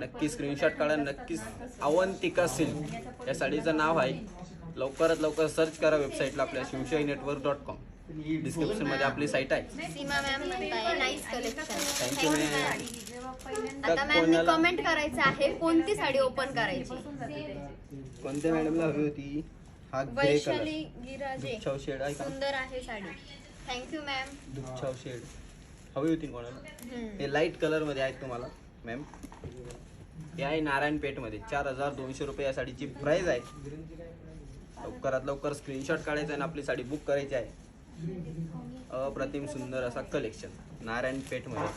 नक्की स्क्रीनशॉट काढा. नक्कीच अवंतिका सिल्क या साडीचं नाव आहे. लवकरात लवकर सर्च करा वेबसाईटला आपल्या शिवशाहीनेटवर्क.com. डिस्क्रिप्शन मध्ये आपली साईट आहे. सीमा मॅम म्हणताय नाईस कलेक्शन. Thank you ma'am. आता मॅमने कमेंट करायचं आहे कोणती साडी ओपन करायची. कोणत्या मॅडमला हवी होती? हा ग्रे कलर, वैशाली गिराजे, दुच्छाव शेड आहे का? सुंदर आहे साडी. Thank you ma'am. दुच्छाव शेड हवी होती कोणाला? हे लाईट कलर मध्ये आहेत तुम्हाला मॅम. हे आहे नारायणपेठ मध्ये 4200 रुपये या साडीची प्राइस आहे. लवकरात लवकर स्क्रीनशॉट काढायचा आणि आपली साडी बुक करायची आहे. अप्रतिम सुंदर असा कलेक्शन नारायणपेठ मध्ये.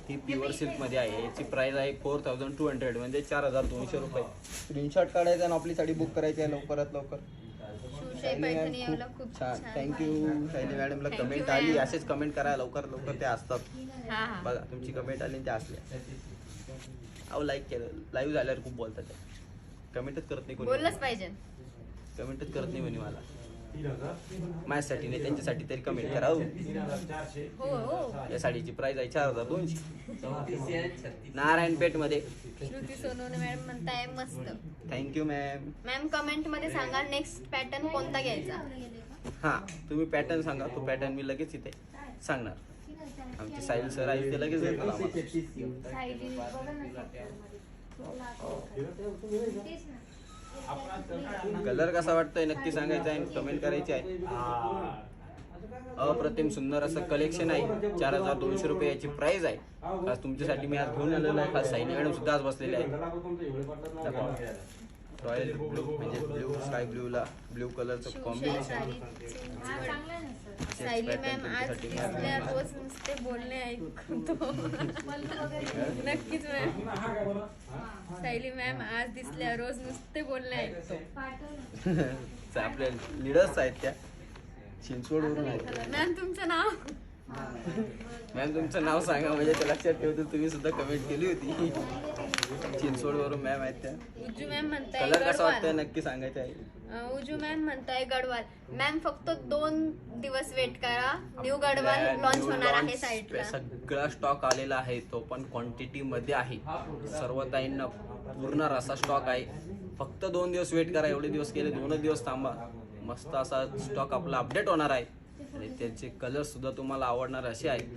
ही प्युअर सिल्क मध्ये आहे. याची प्राइस आहे 4200 म्हणजे 4200 रुपये. स्क्रीनशॉट काढायचा आणि आपली साडी बुक करायची आहे लवकरात लवकर. शिवशाही पैठणी यावला खूप छान. छान. थँक्यू सायली मॅडमला. Thank you, कमेंट आली, ma'am. असेच कमेंट करा लवकर लवकर, ते असतात. हा हा. बघा तुमची कमेंट आली आणि त्या असल्या. अहो लाईक केलं, लाईव्ह झाल्यावर खूप बोलतात त्या. कमेंटच करत नाही कोणी, बोललंच पाहिजे. कमेंटच करत नाही म्हणे मला. माझ्यासाठी नाही त्यांच्यासाठी तरी कमेंट करा. हो. हो हो. या साडीची प्राइस आहे 4200 नारायणपेठ मध्ये. श्रुती सोनवणे मॅडम म्हणताय मस्त. Thank you ma'am. मॅम कमेंट मध्ये सांगा नेक्स्ट पॅटर्न कोणता घ्यायचा. हा तुम्ही पॅटर्न सांगा, तो पॅटर्न मी लगेच इथे सांगणार. आमचे साहिल सर आहे ते लगेच देतात आम्हाला. कलर कसा वाटतोय नक्की सांगायचा आहे, कमेंट करायची आहे. अप्रतिम सुंदर असं कलेक्शन आहे. 4200 रुपये याची प्राइस आहे. खास तुमच्यासाठी मी आज घेऊन आलेलो आहे. खास सायली मॅडम सुद्धा आज बसलेले आहे. रॉयल ब्लू म्हणजे ब्लू स्काय ब्लूला ब्लू कलरचं कॉम्बिनेशन. सायली मॅम आज दिसल्या रोज नुसते बोलणे ऐकतो. नक्कीच मॅम. सायली मॅम आज दिसल्या रोज नुसते बोलणे ऐकतो. आपल्या लिडर्स आहेत त्या चिंचवडवरून आहेत. मॅम तुमचं नाव. मॅम तुमचं नाव सांगा म्हणजे ते लक्षात ठेवतो. तुम्ही सुद्धा कमेंट केली होती. चिंचवडवरून मॅम आहेत त्या. उजू मॅम म्हणताय कलर कसा वाटतंय गडवाल. नक्की सांगायचं आहे. उजू मॅम म्हणताय गडवाल. मॅम फक्त 2 दिवस वेट करा, न्यू गडवाल लॉन्च होणार आहे साईटला. सगळा स्टॉक आलेला आहे, तो पण क्वांटिटी मध्ये आहे. सर्व ताईंना पूर्ण असा स्टॉक आहे. फक्त 2 दिवस वेट करा. एवढे दिवस केले, 2 दिवस थांबा. मस्त असा स्टॉक आपला अपडेट होणार आहे आणि त्याचे कलर सुद्धा तुम्हाला आवडणार असे आहेत,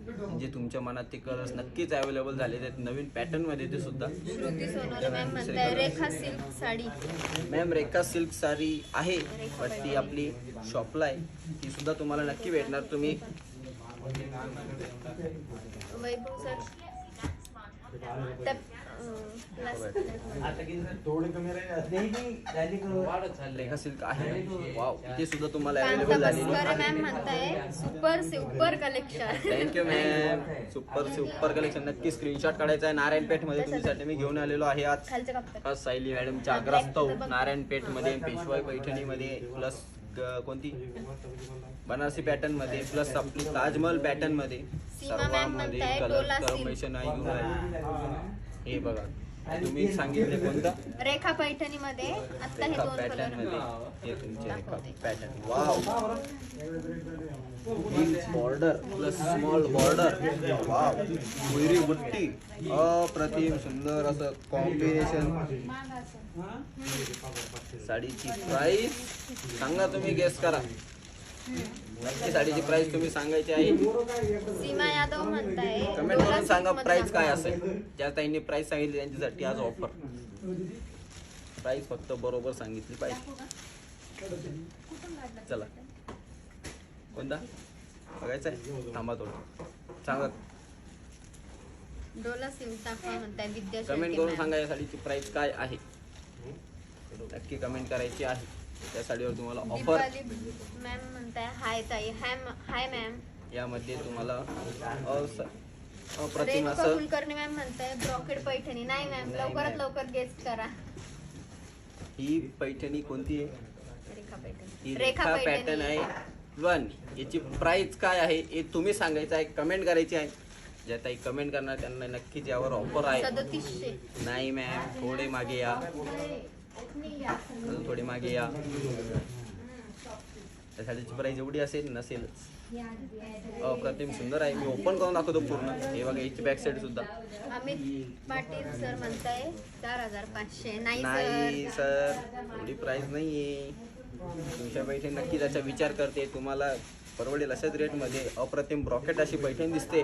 म्हणजे तुमच्या मनात ते कलर्स नक्कीच अवेलेबल झालेले आहेत नवीन पॅटर्न मध्ये. ते सुद्धा श्रुती सोनवणे मॅम म्हणताय रेखा सिल्क साडी. मॅम रेखा सिल्क साडी आहे, पण ती आपली शॉपला आहे. ती सुद्धा तुम्हाला नक्की भेटणार. तुम्ही वैभव सर रेखा सिल्क आहे. वाव, इथे सुद्धा तुम्हाला अवेलेबल झालेली आहे. मॅम म्हणताय super collection. Thank you ma'am. Super collection. नक्की स्क्रीनशॉट काढायचा आहे. नारायणपेठ मध्ये तुमच्यासाठी मी घेऊन आलेलो आहे आज. खालच्या कप्प्यात आज सायली मॅडमच्या आग्रस्तव नारायणपेठ मध्ये पेशवाई पैठणी मध्ये प्लस कोणती बनारसी पॅटर्न मध्ये प्लस आपली ताजमहल पॅटर्न मध्ये सीमा मॅम सर्वांमध्ये म्हणताय कलर डोला सिल्क. कॉम्बिनेशन आहे. हे बघा, तुम्ही सांगितले कोणता रेखा पैठणी मध्ये आता हे रेखा 2 पॅटर्न कलर. मध्ये हे तुमचे रेखा pattern. Wow, big border plus small border. Wow, भुईरी बुट्टी. अप्रतिम सुंदर असं कॉम्बिनेशन. साडीची प्राइस सांगा, तुम्ही गेस करा. नक्की साडीची प्राइस तुम्ही सांगायची आहे. सीमा यादव म्हणताय कमेंट करून सांगा प्राइस काय असेल. ज्या ताईंनी प्राइस सांगितली त्यांच्यासाठी आज ऑफर. प्राइस फक्त बरोबर सांगितली पाहिजे. चला, कोणता बघायचा आहे? थांबा थोडं सांगा. डोला सिल्क दाखवा म्हणताय विद्या कमेंट शेळके करून मॅम. सांगा या साडीची प्राइस काय आहे. नक्की कमेंट करायची आहे. त्या साडीवर तुम्हाला ऑफर. दीपाली मॅम म्हणताय हाय ताई. हाय मॅम. यामध्ये तुम्हाला अप्रतिम रेणुका असं कुलकर्णी मॅम म्हणताय ब्रॉकेड पैठणी. नाही मॅम, लवकरात लवकर गेस्ट करा. ही पैठणी कोणती आहे? रेखा पैठणी. ही रेखा पॅटर्न आहे. वन याची प्राइस काय आहे हे तुम्ही सांगायचं आहे, कमेंट करायची आहे. ज्या ताई कमेंट करणार त्यांना नक्कीच यावर ऑफर आहे. 3700. नाही मॅम, थोडे मागे या. अजून थोडे मागे या. त्या साडीची प्राइस एवढी असेल नसेलच. अप्रतिम सुंदर आहे. मी ओपन करून दाखवतो पूर्ण. हे बघा, याची बॅक साईड सुद्धा. अमित पाटील सर म्हणताय 4500. नाही सर, एवढी प्राइस नाहीये. तुमच्या पैठणी नक्की त्याचा विचार करते. तुम्हाला परवडेल अशाच रेटमध्ये अप्रतिम ब्रॉकेट अशी पैठणी दिसते.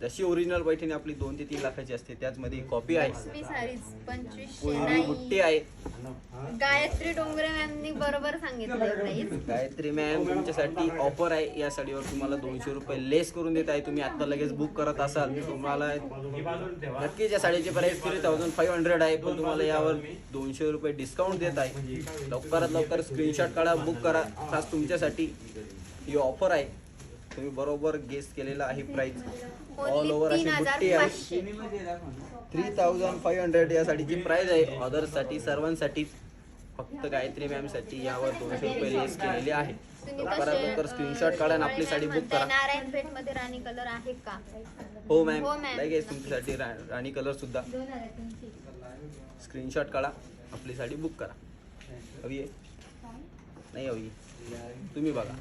जशी ओरिजिनल पैठणी आपली 2 ते 3 लाखाची असते, त्याचमध्ये कॉपी आहे. लक्ष्मी सारीज 2500. पुरी बुट्टी नाही, आहे. गायत्री डोंगरे मॅमनी बरोबर सांगितलं प्राइस. गायत्री मॅम, तुमच्यासाठी ऑफर आहे. या साडीवर तुम्हाला 200 रुपये लेस करून देत आहे. तुम्ही आता लगेच बुक करत असाल तुम्हाला नक्कीच या साडीची प्राइस 3500 आहे, पण तुम्हाला यावर 200 रुपये डिस्काउंट देत आहे. लवकरात लवकर स्क्रीनशॉट काढा, बुक करा. खास तुमच्यासाठी ही ऑफर आहे. तुम्ही बरोबर गेस केलेला आहे प्राइस. ऑल ओव्हर अशी बुट्टी आहे. 3500 या साडीची प्राइस आहे. ऑर्डरसाठी सर्वांसाठी फक्त गायत्री मॅम साठी यावर 200 रुपये लेस केलेले आहे. लवकरात लवकर स्क्रीनशॉट काढा आणि आपली साडी बुक करा. नारायणपेठ मध्ये राणी कलर आहे का? हो मॅम, हो मॅम. लगेच तुमच्यासाठी राणी कलर सुद्धा. स्क्रीनशॉट काढा, आपली साडी बुक करा. हवी आहे? नाही हवी? तुम्ही बघा.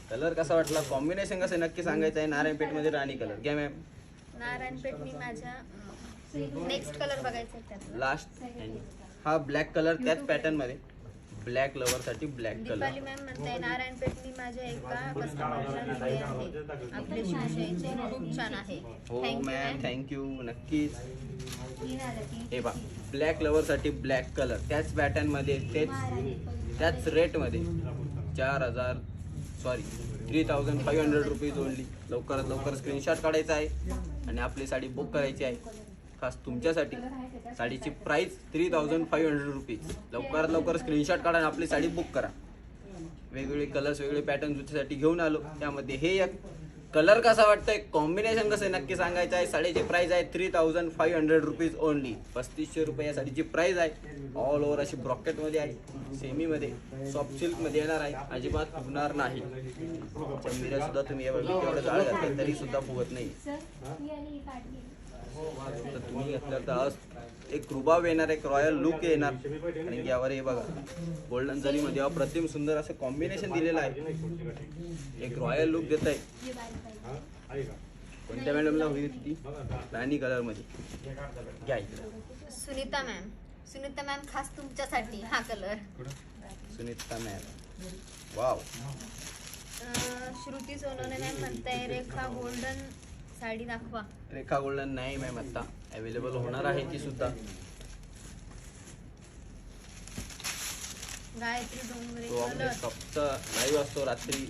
कलर कसा वाटला, कॉम्बिनेशन कसं नक्की सांगायचं आहे. नारायणपेठ मध्ये राणी कलर घ्या मॅम. नारायणपेठ मी माझ्या नेक्स्ट कलर बघायचा आहे त्यातला. लास्ट हा ब्लॅक कलर त्याच पॅटर्न मध्ये. ब्लॅक लवर साठी ब्लॅक कलर. दीपाली मॅम म्हणताय नारायणपेठ मी माझ्या एका कस्टमरला दिले आहे. आपले शिवशाहीचे खूप छान आहे. हो थँक्यू मॅम, मॅम. थँक्यू. नक्कीच. हे बघा, ब्लॅक लवर साठी ब्लॅक कलर त्याच पॅटर्न मध्ये, त्याच रेट मध्ये 3500 रुपीज ओनली. लवकरात लवकर स्क्रीनशॉट काढायचा आहे आणि आपली साडी बुक करायची आहे. खास तुमच्यासाठी साडीची प्राइस 3500 रुपीज. लवकरात लवकर स्क्रीनशॉट काढा आणि आपली साडी बुक करा. वेगवेगळे कलर्स, वेगळे पॅटर्न तुमच्यासाठी घेऊन आलो. त्यामध्ये हे एक कलर कसा वाटतंय, कॉम्बिनेशन कसं आहे नक्की सांगायचं आहे. साडीची प्राइस आहे 3500 रुपीज ओनली. 3500 रुपये या साडीची प्राइस आहे. ऑल ओव्हर अशी ब्रॉकेट मध्ये आहे, सेमी मध्ये, सॉफ्ट सिल्क मध्ये येणार आहे, अजिबात फुगणार नाही. चंबीरा सुद्धा तुम्ही एवढं जाळ घातलं तरी सुद्धा फुगत नाही. तर तुम्ही घेतलं तर एक रुबाब येणार, एक रॉयल लुक येणार. आणि यावर हे बघा गोल्डन जरी मध्ये अप्रतिम सुंदर असं कॉम्बिनेशन दिलेलं आहे, एक रॉयल लुक देत आहे. कोणत्या मॅडमला होईल ती? राणी कलर मध्ये घ्या इकडे. सुनीता मॅम, सुनीता मॅम खास तुमच्यासाठी हा colour. Sunita ma'am, wow. Shruti Sonawane ma'am म्हणताय रेखा गोल्डन साडी दाखवा. रेखा गोल्डन नाही मॅम, आता अवेलेबल होणार आहे ती सुद्धा. गायत्री डोंगरे तो आपल्या कलर. शॉपचा लाईव्ह असतो रात्री,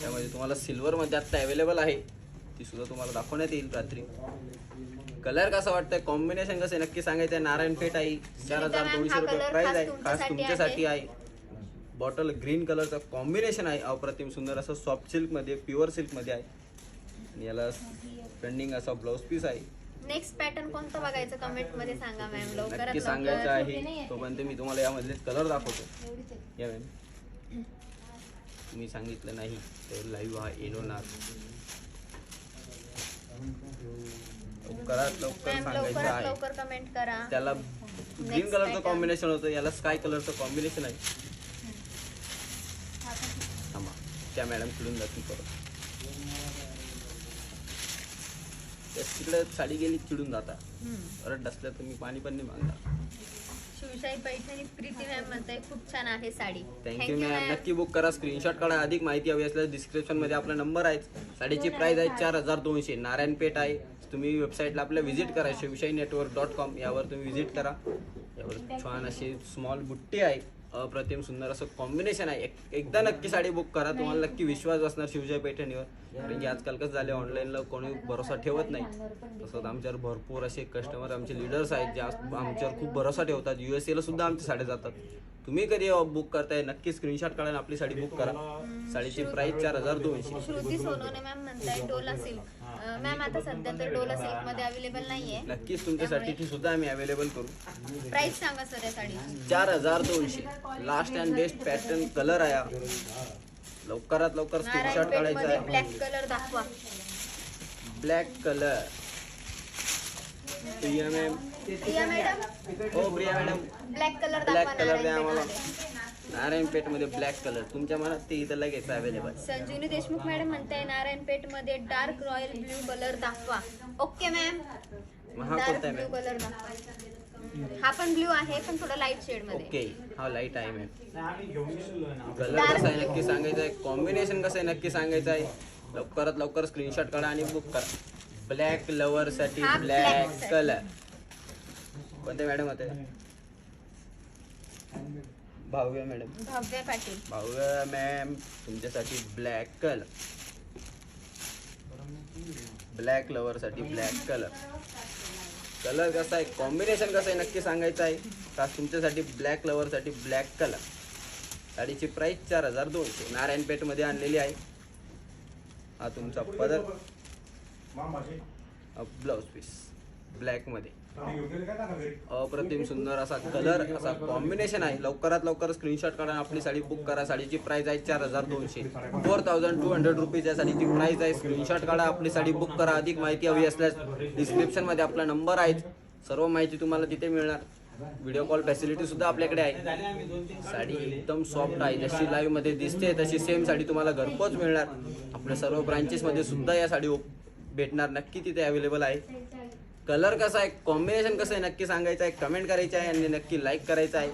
त्यामध्ये तुम्हाला सिल्वर मध्ये आता अवेलेबल आहे, ती सुद्धा तुम्हाला दाखवण्यात येईल रात्री. कलर कसा वाटतंय, कॉम्बिनेशन कसं आहे नक्की सांगायचं आहे. नारायणपेठ आहे, 4200 रुपये प्राइस आहे, खास तुमच्यासाठी आहे. बॉटल ग्रीन कलरचं कॉम्बिनेशन आहे, अप्रतिम सुंदर असं सॉफ्ट सिल्क मध्ये, प्युअर सिल्क मध्ये आहे. आणि याला ट्रेंडिंग असा ब्लाउज पीस आहे. नेक्स्ट पॅटर्न कोणतं बघायचं कमेंट मध्ये सांगा मॅम लवकरात नक्की सांगायचं लवकर. आहे. तोपर्यंत मी तुम्हाला यामधले कलर दाखवतो. या मॅम, तुम्ही सांगितलं नाही तर लाईव्ह हा येणार. लवकरात लवकर मॅम सांगायचं लवकरात आहे. लवकर कमेंट करा. त्याला ग्रीन Next कलरचं pattern. कॉम्बिनेशन होतं, याला स्काय कलरचं कॉम्बिनेशन आहे. थांबा, त्या मॅडम चिडून जातील परत. तिकडे साडी गेली चिडून जाता, परत डसल्या तुम्ही पाणी पण नाही मागणार. शिवशाही पैठणी प्रीती मॅम म्हणताय खूप छान आहे साडी. Thank you ma'am. नक्की बुक करा, स्क्रीनशॉट काढा. अधिक माहिती हवी असल्यास डिस्क्रिप्शन मध्ये आपला नंबर आहे. साडीची प्राइस आहे 4200. नारायणपेठ आहे. तुम्ही वेबसाईटला आपल्या व्हिजिट करा, shivshaiNetwork.com यावर तुम्ही व्हिजिट करा. यावर छान अशी स्मॉल बुट्टी आहे, अप्रतिम सुंदर असं कॉम्बिनेशन आहे. एकदा नक्की साडी बुक करा, तुम्हाला नक्की विश्वास बसणार शिवशाही पैठणीवर. कारण की आजकाल कसं झाले, ऑनलाईनला कोणी भरोसा ठेवत नाही. तसंच आमच्यावर भरपूर असे कस्टमर, आमचे लीडर्स आहेत जे आमच्यावर खूप भरोसा ठेवतात. USA ला सुद्धा आमच्या साड्या जातात. तुम्ही कधी बुक करताय नक्की स्क्रीनशॉट काढून आपली साडी बुक करा. साडीची प्राइस 4200. श्रुती सोनवणे मॅम म्हणताय डोला सिल्क. मॅम आता सध्या तर डोला सिल्क मध्ये अवेलेबल नाहीये. नक्कीच तुमच्यासाठी ती सुद्धा आम्ही अवेलेबल करू. प्राइस सांगा सर या साडी. 4200. Last and best pattern colour आहे हा. लवकरात लवकर स्क्रीनशॉट नारायणपेठ काढायचा मध्ये आहे. ब्लॅक कलर दाखवा. Black colour. Priya ma'am, Priya madam, हो Priya madam, black colour black दाखवा कलर द्या आम्हाला. नारायणपेठ नारायणपेठ मध्ये ब्लॅक कलर तुमच्या मनात ते इथं लगेच अवेलेबल. संजीवनी देशमुख मॅडम म्हणताय नारायणपेठ मध्ये डार्क रॉयल ब्ल्यू कलर दाखवा. ओके मॅम, हा डार्क कोणता आहे ब्ल्यू मॅम? कलर दाखवा. हा पण ब्ल्यू आहे पण थोडा लाईट शेड मध्ये. ओके, हा लाईट आहे मॅम. कलर कसा आहे नक्की सांगायचं आहे, कॉम्बिनेशन कसं आहे नक्की सांगायचं आहे. लवकरात लवकर स्क्रीनशॉट काढा आणि बुक करा. ब्लॅक लवर साठी हा ब्लॅक black कलर. कोणते मॅडम होते? भाव्य मॅडम. भव्य पाटील. भाव्य मॅम, तुमच्यासाठी ब्लॅक कलर. ब्लॅक लवर साठी ब्लॅक कलर. कलर कसा आहे, कॉम्बिनेशन कसं आहे नक्की सांगायचं आहे. खास तुमच्यासाठी ब्लॅक लवर साठी ब्लॅक कलर. साडीची प्राइस 4200. नारायणपेठ मध्ये आणलेली आहे. हा तुमचा पदर, ब्लाउज पीस ब्लॅक मध्ये. अप्रतिम सुंदर असा कलर, असा कॉम्बिनेशन आहे. लवकरात लवकर स्क्रीनशॉट काढा, आपली साडी बुक करा. साडीची प्राइस आहे 4200. 4200 रुपीज या साडीची प्राइस आहे. स्क्रीनशॉट काढा, आपली साडी बुक करा. अधिक माहिती हवी असल्यास डिस्क्रिप्शन मध्ये आपला नंबर आहे. सर्व माहिती तुम्हाला तिथे मिळणार. व्हिडिओ कॉल फॅसिलिटी सुद्धा आपल्याकडे आहे. साडी एकदम सॉफ्ट आहे, जशी लाईव्ह मध्ये दिसते तशी सेम साडी तुम्हाला घरपोच मिळणार. आपल्या सर्व ब्रांचेस मध्ये सुद्धा या साडी भेटणार. नक्की तिथे अवेलेबल आहे. कलर कसा आहे, कॉम्बिनेशन कसं आहे नक्की सांगायचं आहे, कमेंट करायचं आहे आणि नक्की लाईक करायचं आहे.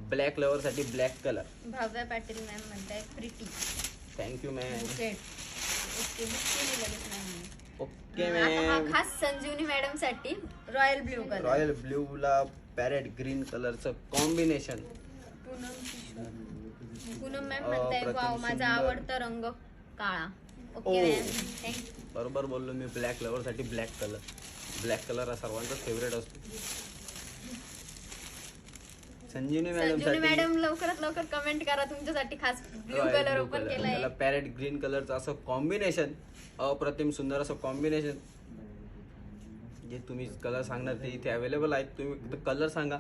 ब्लॅक लवर साठी black colour. Bhavya Patil ma'am म्हणताय pretty. Thank you ma'am. Okay, book केली लगेच मॅम. ओके आता हा मॅम. खास संजीवनी मॅडम साठी royal blue colour. Royal blue ला पॅरेट ग्रीन कलरचं कॉम्बिनेशन. पूनम मॅम म्हणताय अप्रतिम वाव माझा सुंदर. आवडता रंग काळा. Okay oh. Ma'am, thank you. बरोबर बोललो मी. ब्लॅक लवर साठी ब्लॅक कलर. ब्लॅक कलर हा सर्वांचाच फेवरेट असतो. संजीवनी मॅडम संजूनी मॅडम लवकरात लवकर कमेंट करा, तुमच्यासाठी खास ब्लू कलर ओपन केलाय. त्याला पॅरेट ग्रीन कलरचं असं कॉम्बिनेशन, अप्रतिम सुंदर असं कॉम्बिनेशन. जे तुम्ही कलर सांगणार ते इथे अवेलेबल आहेत. तुम्ही कलर सांगा,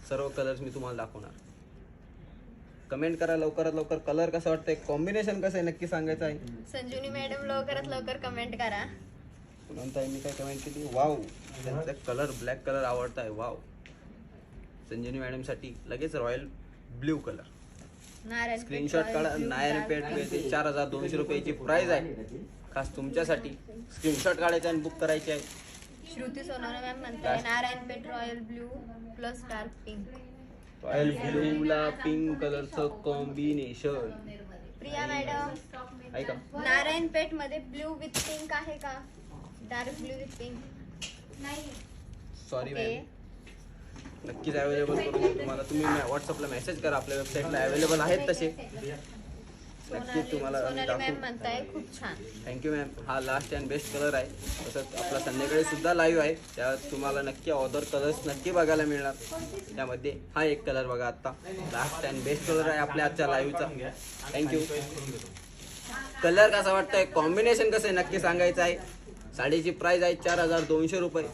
सर्व कलर्स मी तुम्हाला दाखवणार. कमेंट करा लवकरात लवकर. कलर कसं वाटतंय, कॉम्बिनेशन कसं आहे नक्की सांगायचं आहे. संजूनी मॅडम लवकरात लवकर कमेंट करा. नंतर मी काय कमेंट केली, वाव त्यांचा कलर ब्लॅक कलर आवडता आहे. वाव, संजीवनी मॅडम साठी लगेच royal blue colour. Narayan screenshot काढा. नायर पेट ते 4200 रुपयाची प्राइस आहे. खास तुमच्यासाठी स्क्रीनशॉट काढायचा आणि बुक करायची आहे. श्रुती सोनवणे मॅम म्हणताय Narayan Peth royal blue plus dark pink. Royal blue ला पिंक कलरचं कॉम्बिनेशन. प्रिया मॅडम ऐका, नारायण पेठ मध्ये ब्ल्यू विथ पिंक आहे का? डार्क ब्ल्यू विथ पिंक नाही. Sorry okay. मॅम, नक्कीच अवेलेबल करून देऊ तुम्हाला. तुम्ही व्हॉट्सअपला मेसेज करा, आपल्या वेबसाईटला अवेलेबल आहेत तसे. नक्कीच तुम्हाला आम्ही सोनाली मॅम दाखवू. म्हणताय खूप छान. Thank you ma'am. हा लास्ट अँड बेस्ट कलर आहे. तसंच आपला संध्याकाळी सुद्धा लाईव्ह आहे, त्यात तुम्हाला नक्की अदर कलर्स नक्की बघायला मिळणार. त्यामध्ये हा एक कलर बघा, आता लास्ट अँड बेस्ट कलर आहे आपल्या आजच्या लाईव्हचा. थँक्यू. कलर कसा वाटतंय, कॉम्बिनेशन कसं आहे नक्की सांगायचं आहे. साडीची प्राइस आहे 4200 रुपये.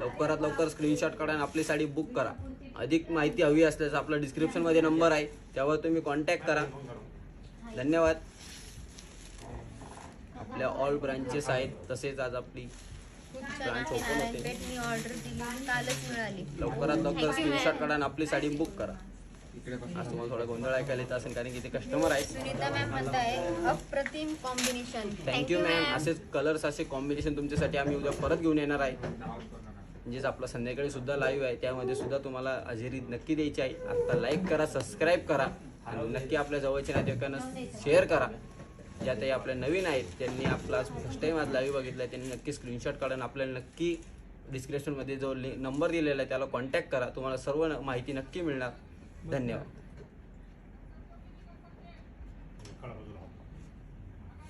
लवकरात लवकर स्क्रीनशॉट काढा आणि आपली साडी बुक करा. अधिक माहिती हवी असल्यास आपला डिस्क्रिप्शनमध्ये नंबर आहे, त्यावर तुम्ही कॉन्टॅक्ट करा. धन्यवाद. आपल्या ऑल ब्रांचेस आहेत. तसेच आज आपली खूप छान ब्रांच आहे. ओपन नारायण होते. पेठ मी ऑर्डर दिली, कालच मिळाली. लवकरात लवकर Thank you, स्क्रीनशॉट ma'am. काढा आणि आपली साडी बुक करा. आज तुम्हाला थोडा गोंधळ ऐकायला येत असेल कारण की ते कस्टमर आहेत. सुनीता मॅम म्हणताय अप्रतिम कॉम्बिनेशन. Thank you ma'am. असेच कलर्स, असे कॉम्बिनेशन तुमच्यासाठी आम्ही उद्या परत घेऊन येणार आहे. म्हणजेच आपला संध्याकाळी सुद्धा लाईव्ह आहे, त्यामध्ये सुद्धा तुम्हाला हजेरी नक्की द्यायची आहे. आता लाईक करा, सबस्क्राईब करा आणि नक्की आपल्या जवळच्या नातेवाईकांना शेअर करा. ज्या ताई आपल्या नवीन आहेत, त्यांनी आपला फर्स्ट टाईम आज लाईव्ह बघितला, त्यांनी नक्की स्क्रीनशॉट काढून आपल्याला नक्की डिस्क्रिप्शनमध्ये जो नंबर दिलेला आहे त्याला कॉन्टॅक्ट करा. तुम्हाला सर्व माहिती नक्की मिळणार. धन्यवाद.